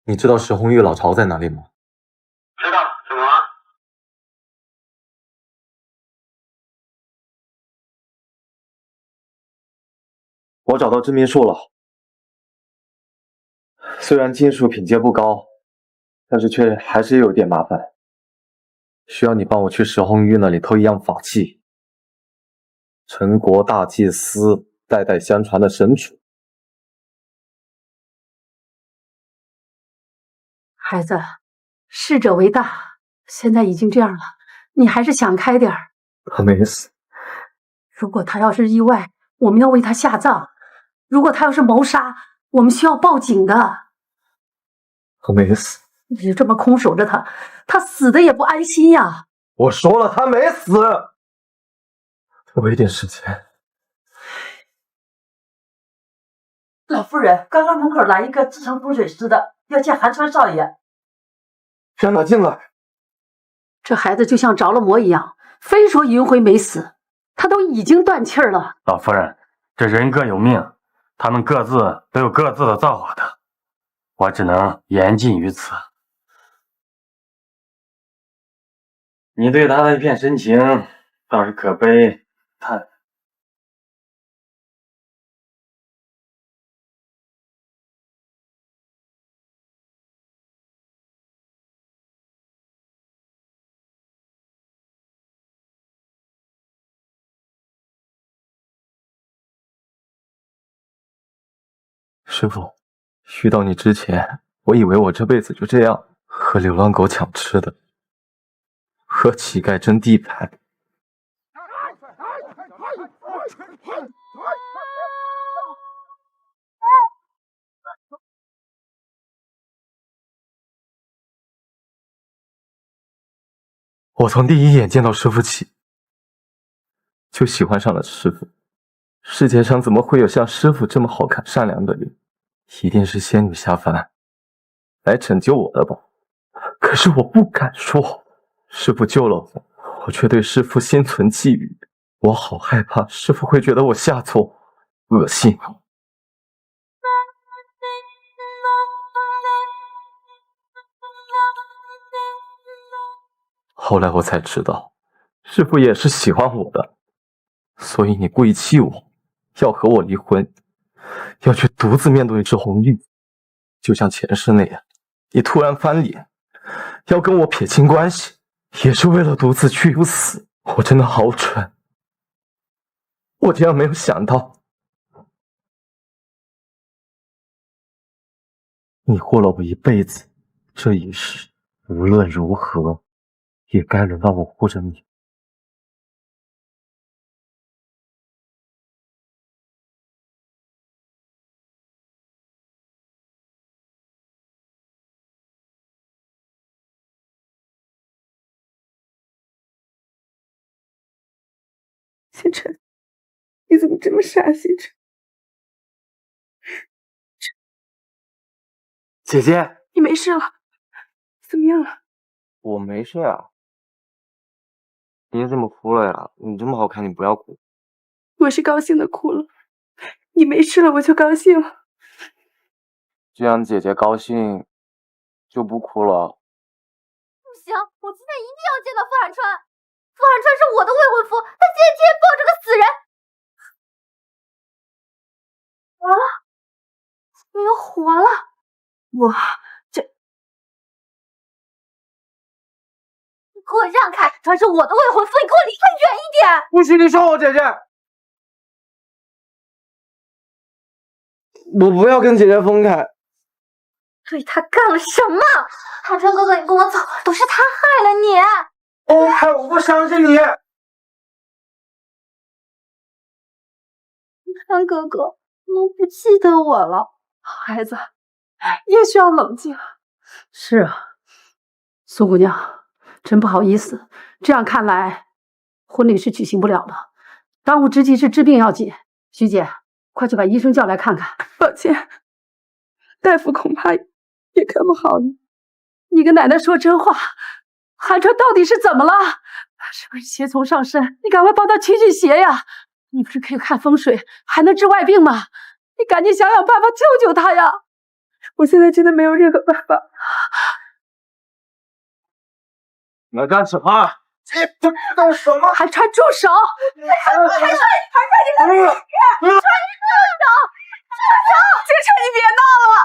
你知道石红玉老巢在哪里吗？知道，怎么了？我找到致命术了。虽然金属品阶不高，但是却还是有点麻烦。需要你帮我去石红玉那里偷一样法器，陈国大祭司代代相传的神杵。孩子，逝者为大，现在已经这样了，你还是想开点儿。他没死。如果他要是意外，我们要为他下葬；如果他要是谋杀，我们需要报警的。他没死。你就这么空守着他，他死的也不安心呀。我说了，他没死。给我一点时间。老夫人，刚刚门口来一个制成风水师的，要见韩川少爷。让他进来。这孩子就像着了魔一样，非说云辉没死，他都已经断气儿了。老夫人，这人各有命，他们各自都有各自的造化的，我只能言尽于此。你对他的一片深情，倒是可悲叹。师傅，遇到你之前，我以为我这辈子就这样和流浪狗抢吃的，和乞丐争地盘。我从第一眼见到师傅起，就喜欢上了师傅。世界上怎么会有像师傅这么好看善良的人？一定是仙女下凡来拯救我的吧。可是我不敢说，师傅救了我，我却对师傅心存觊觎。我好害怕师傅会觉得我下作恶心。后来我才知道，师傅也是喜欢我的，所以你故意气我，要和我离婚，要去独自面对志红玉，就像前世那样，你突然翻脸，要跟我撇清关系，也是为了独自去死。我真的好蠢，我竟然没有想到，你护了我一辈子，这一世无论如何也该轮到我护着你。星辰，你怎么这么傻？星辰，姐姐，你没事了？怎么样了？我没事啊。你怎么哭了呀？你这么好看，你不要哭。我是高兴的哭了。你没事了，我就高兴了。这样姐姐高兴，就不哭了。不行，我今天一定要见到傅寒川。傅寒川是我的未婚夫，他今天竟然抱着个死人！啊，你又活了！我这……你给我让开！他是我的未婚夫，你给我离他远一点！不许你说我姐姐！我不要跟姐姐分开。对他干了什么？寒川哥哥，你跟我走，都是他害了你！我不相信你！寒川哥哥，你都不记得我了？孩子，你也需要冷静。是啊，苏姑娘，真不好意思，这样看来，婚礼是举行不了了。当务之急是治病要紧。徐姐，快去把医生叫来看看。抱歉，大夫恐怕也看不好你。你跟奶奶说真话，寒川到底是怎么了？是不是邪从上身？你赶快帮他驱邪呀！你不是可以看风水，还能治外病吗？你赶紧想想办法救救他呀！我现在真的没有任何办法。来干什么？这动手吗？韩川，住手！韩川，你个韩川，你住手！杰川，你别闹了！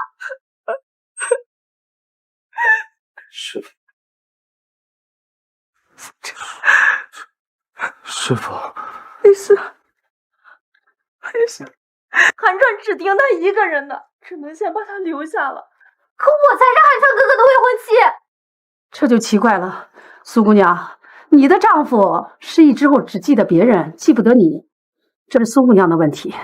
师傅，没事，没事。韩川只听他一个人的，只能先把他留下了。可我才是韩川哥哥的未婚妻。这就奇怪了，苏姑娘，你的丈夫失忆之后只记得别人，记不得你，这是苏姑娘的问题。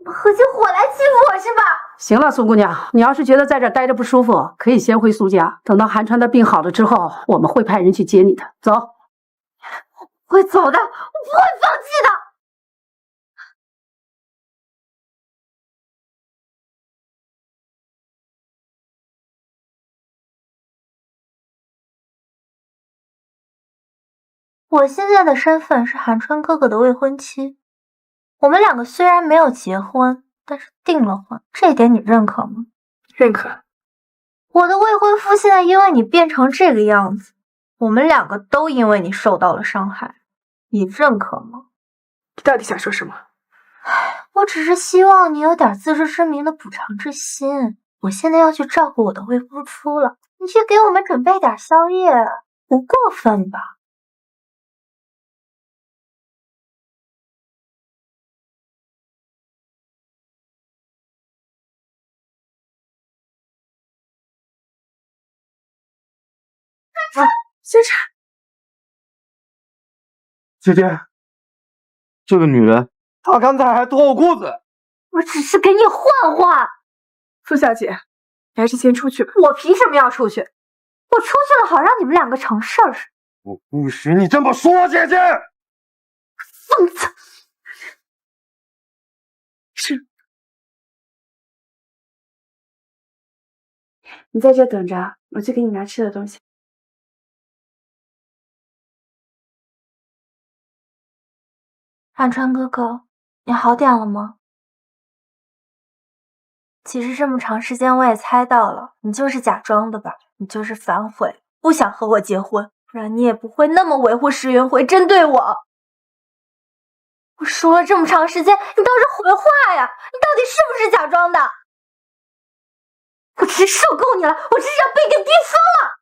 合起伙来欺负我是吧？行了，苏姑娘，你要是觉得在这儿待着不舒服，可以先回苏家。等到韩川的病好了之后，我们会派人去接你的。走。我会走的，我不会放弃的。我现在的身份是韩川哥哥的未婚妻，我们两个虽然没有结婚，但是订了婚，这一点你认可吗？认可。我的未婚夫现在因为你变成这个样子，我们两个都因为你受到了伤害，你认可吗？你到底想说什么？我只是希望你有点自知之明的补偿之心。我现在要去照顾我的未婚夫了，你去给我们准备点宵夜，不过分吧？先生，姐姐，这个女人，她刚才还脱我裤子。我只是给你换换。苏小姐，你还是先出去吧。我凭什么要出去？我出去了好让你们两个成事儿。我不许你这么说，姐姐。疯子。是。你在这等着，我去给你拿吃的东西。韩川哥哥，你好点了吗？其实这么长时间我也猜到了，你就是假装的吧？你就是反悔，不想和我结婚，不然你也不会那么维护石云辉，针对我。我说了这么长时间，你倒是回话呀！你到底是不是假装的？我真是受够你了，我真是要被你逼疯了！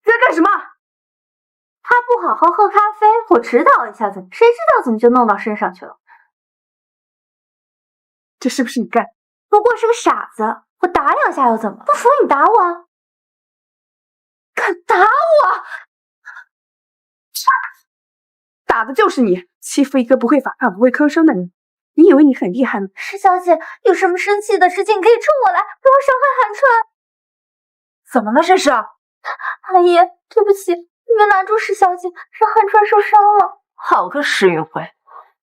你在干什么？他不好好喝咖啡，我指导一下子，谁知道怎么就弄到身上去了？这是不是你干？不过是个傻子，我打两下又怎么？不服你打我！敢打我！打的就是你，欺负一个不会反抗、不会吭声的你，你以为你很厉害吗？石小姐，有什么生气的事情可以冲我来，不要伤害韩川。怎么了这是？阿姨，对不起，你们拦住石小姐，让韩川受伤了。好个石云辉，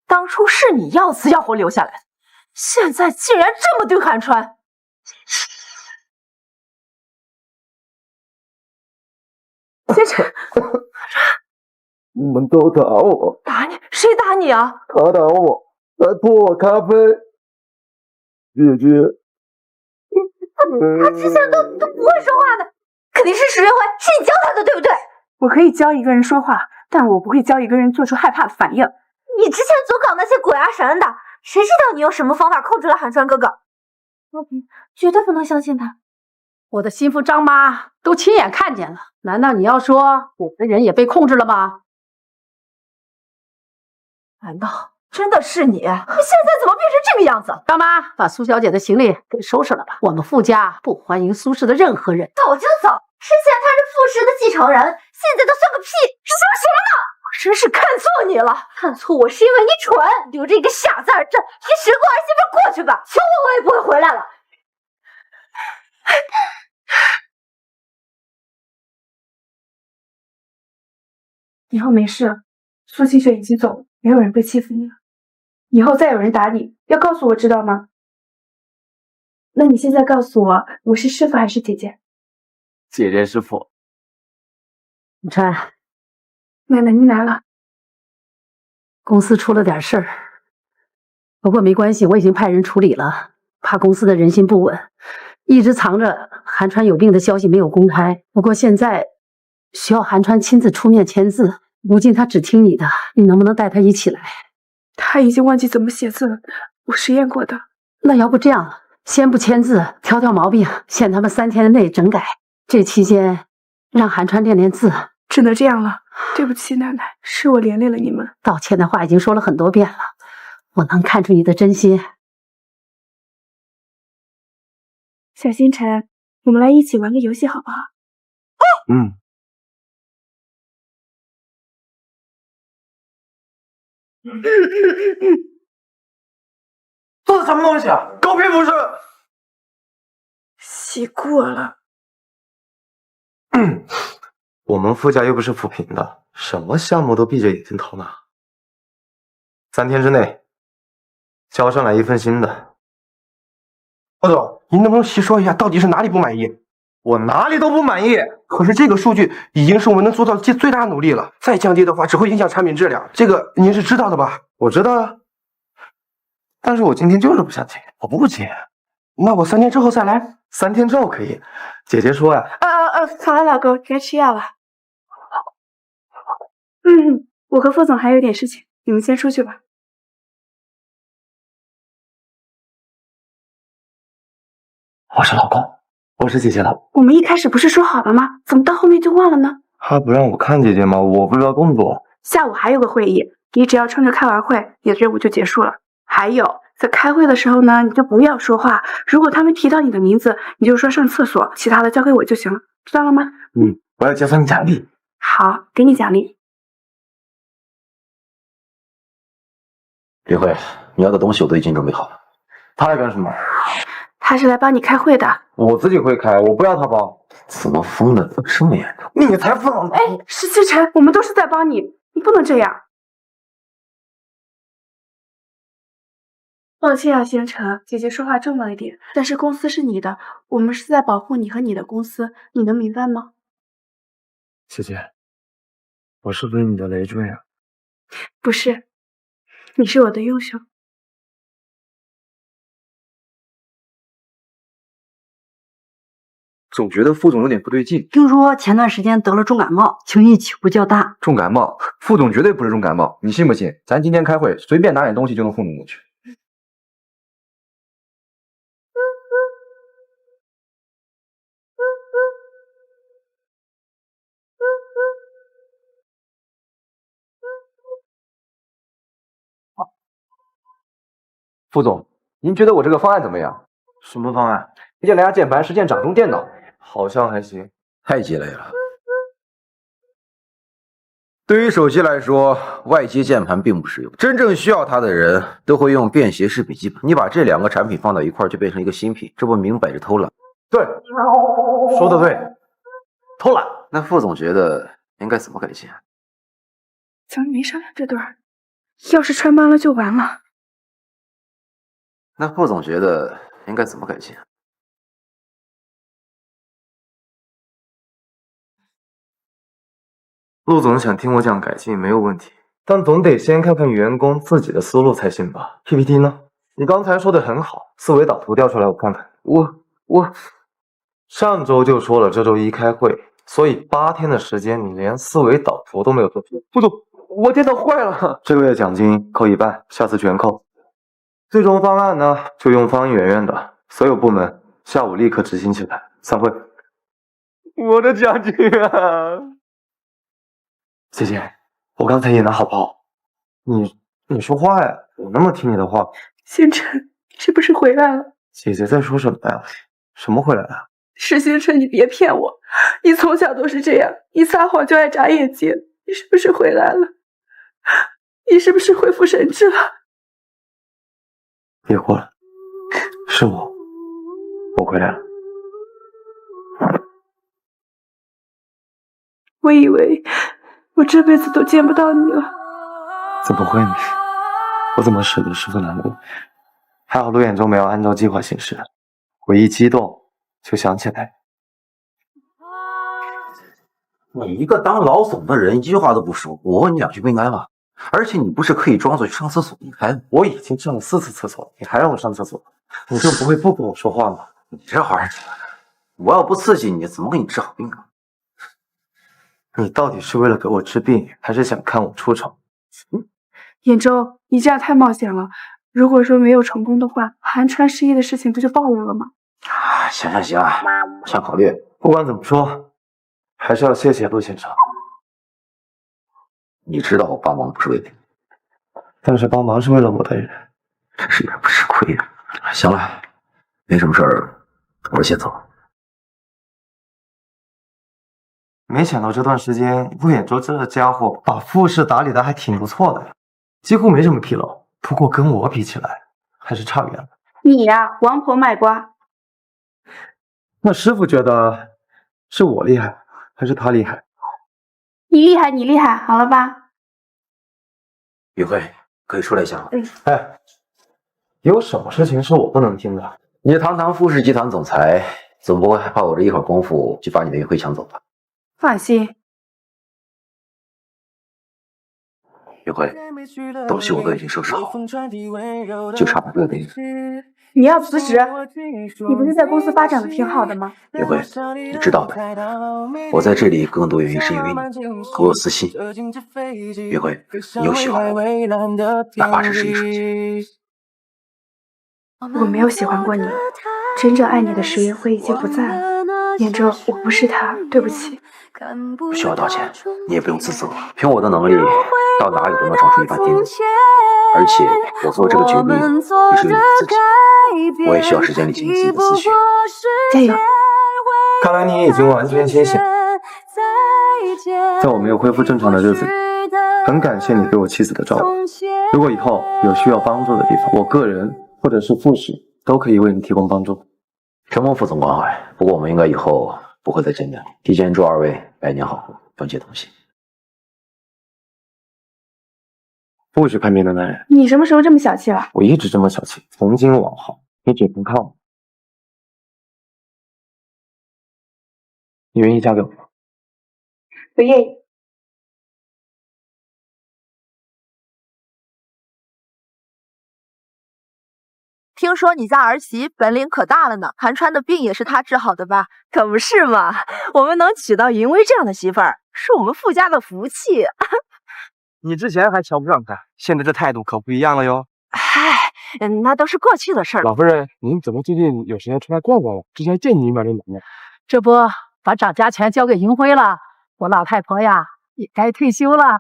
当初是你要死要活留下来的，现在竟然这么对韩川！先生，你们都打我！打你？谁打你啊？他打我，还泼我咖啡。姐姐，他之前都不会说话的，肯定是石云辉，是你教他的，对不对？我可以教一个人说话，但我不会教一个人做出害怕的反应。你之前总搞那些鬼啊神的，谁知道你用什么方法控制了韩川哥哥？绝对不能相信他。我的心腹张妈都亲眼看见了，难道你要说我的人也被控制了吗？难道真的是你？你现在怎么变成这个样子？张妈，把苏小姐的行李给收拾了吧，我们傅家不欢迎苏氏的任何人。走就走，之前他是傅氏的继承人，现在都算个屁！收什么呢？我真是看错你了，看错我是因为你蠢，留着一个傻子儿镇，替时过儿媳妇过去吧，求我也不会回来了。以后没事了，苏清雪已经走了，没有人会欺负你了。以后再有人打你，要告诉我，知道吗？那你现在告诉我，我是师傅还是姐姐？姐姐师傅。你川，奶奶，您来了。公司出了点事儿，不过没关系，我已经派人处理了，怕公司的人心不稳，一直藏着韩川有病的消息没有公开。不过现在需要韩川亲自出面签字，如今他只听你的，你能不能带他一起来？他已经忘记怎么写字了，我实验过的。那要不这样，先不签字，挑挑毛病，限他们3天内整改。这期间让韩川练练字。只能这样了，对不起奶奶，是我连累了你们。道歉的话已经说了很多遍了，我能看出你的真心。小星辰，我们来一起玩个游戏好不好？嗯。这是什么东西啊？狗屁不是！洗过了。我们傅家又不是扶贫的，什么项目都闭着眼睛偷拿。3天之内交上来一份新的。副总，您能不能细说一下，到底是哪里不满意？我哪里都不满意。可是这个数据已经是我们能做到的最大努力了，再降低的话只会影响产品质量，这个您是知道的吧？我知道啊，但是我今天就是不想接。我不接，那我3天之后再来。3天之后可以。姐姐说呀。好了，老公，该吃药了。我和副总还有点事情，你们先出去吧。我是老公，我是姐姐的。我们一开始不是说好了吗？怎么到后面就忘了呢？他不让我看姐姐吗？我不知道工作。下午还有个会议，你只要撑着开完会，你的任务就结束了。还有，在开会的时候呢，你就不要说话。如果他们提到你的名字，你就说上厕所，其他的交给我就行了，知道了吗？我要结算奖励。好，给你奖励。林慧，你要的东西我都已经准备好了。他来干什么？他是来帮你开会的。我自己会开，我不要他帮。怎么疯的这么严重？你才疯！石清晨，我们都是在帮你，你不能这样。抱歉啊，星辰，姐姐说话重了一点，但是公司是你的，我们是在保护你和你的公司，你能明白吗？姐姐，我是不是你的累赘啊？不是，你是我的优秀。总觉得副总有点不对劲。听说前段时间得了重感冒，情绪起伏较大。重感冒？副总绝对不是重感冒，你信不信？咱今天开会，随便拿点东西就能糊弄过去。副总，您觉得我这个方案怎么样？什么方案？推荐蓝牙键盘实现掌中电脑，好像还行。太鸡肋了。对于手机来说，外接键盘并不实用，真正需要它的人都会用便携式笔记本。你把这2个产品放到一块，就变成一个新品，这不明摆着偷懒？对，说的对，偷懒。那副总觉得应该怎么改进？咱们没商量这段，要是穿帮了就完了。那副总觉得应该怎么改进？陆总想听我讲改进没有问题，但总得先看看员工自己的思路才行吧。PPT 呢？你刚才说的很好，思维导图调出来我看看。我上周就说了，这周一开会，所以8天的时间你连思维导图都没有做出。副总，我电脑坏了。这个月奖金扣1半，下次全扣。最终方案呢，就用方圆圆的，所有部门下午立刻执行起来。散会。我的奖金啊！姐姐，我刚才演的好不好？你说话呀！我那么听你的话。星辰，你是不是回来了？姐姐在说什么呀？什么回来了？是星辰，你别骗我，你从小都是这样，一撒谎就爱眨眼睛。你是不是回来了？你是不是恢复神智了？别过了，是我回来了。我以为我这辈子都见不到你了。怎么会呢？我怎么舍得十分难过？还好陆眼中没有按照计划行事，我一激动就想起来。你一个当老总的人，一句话都不说，我问你2句不应该吗？而且你不是可以装作去上厕所离开？我已经上了4次厕所，你还让我上厕所，你就不会不跟我说话吗？你这玩意儿，我要不刺激你，怎么给你治好病啊？你到底是为了给我治病，还是想看我出丑？兖州，你这样太冒险了。如果说没有成功的话，韩川失忆的事情不就爆了吗？行，我先考虑。不管怎么说，还是要谢谢陆先生。你知道我帮忙不是为了你，但是帮忙是为了我的人，真是也不吃亏呀。行了，没什么事儿，我先走。没想到这段时间，陆兖州这家伙把复试打理的还挺不错的，几乎没什么纰漏。不过跟我比起来，还是差远了。你呀，王婆卖瓜。那师傅觉得是我厉害，还是他厉害？你厉害，你厉害，好了吧？宇辉，可以出来一下吗？哎，有什么事情是我不能听的？你堂堂富士集团总裁，总不会害怕我这一会儿功夫就把你的宇辉抢走吧？放心。宇辉，东西我都已经收拾好，就差把这个给你。你要辞职？你不是在公司发展的挺好的吗？宇辉，你知道的，我在这里更多原因是因为你和我有私心。宇辉，你有喜欢我，哪怕只是一瞬间。我没有喜欢过你，真正爱你的石云辉已经不在了。兖州，我不是他，对不起。不需要道歉，你也不用自责。凭我的能力，到哪里都能长出一把钉子。而且我做这个决定也是为了自己，我也需要时间理清自己的思绪。加油！看来你已经完全清醒。在我没有恢复正常的日子里，很感谢你对我妻子的照顾。如果以后有需要帮助的地方，我个人或者是副使都可以为你提供帮助。承蒙副总关怀，不过我们应该以后不会再见面了。提前祝二位百年好合，团结同心。不许叛变的男人，你什么时候这么小气了？我一直这么小气，从今往后你只能靠我。你愿意嫁给我吗？不愿意。听说你家儿媳本领可大了呢，韩川的病也是她治好的吧？可不是嘛，我们能娶到云薇这样的媳妇儿，是我们傅家的福气。你之前还瞧不上她，现在这态度可不一样了哟。嗨，那都是过去的事儿。老夫人，您怎么最近有时间出来逛逛了？之前见你一面就难了。这不把掌家权交给云辉了，我老太婆呀也该退休了。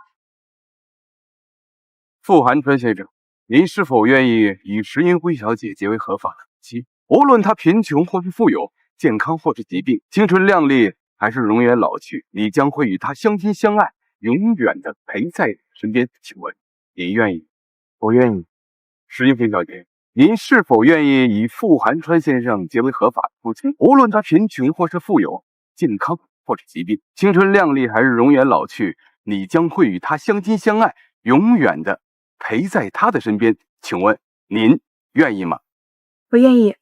傅寒川先生，您是否愿意与石银辉小姐结为合法的夫妻？无论她贫穷或是富有，健康或是疾病，青春靓丽还是容颜老去，你将会与她相亲相爱，永远的陪在身边。请问您愿意？我愿意。石银辉小姐，您是否愿意与傅寒川先生结为合法的夫妻？无论他贫穷或是富有，健康或是疾病，青春靓丽还是容颜老去，你将会与他相亲相爱，永远的陪在他的身边。请问您愿意吗？不愿意。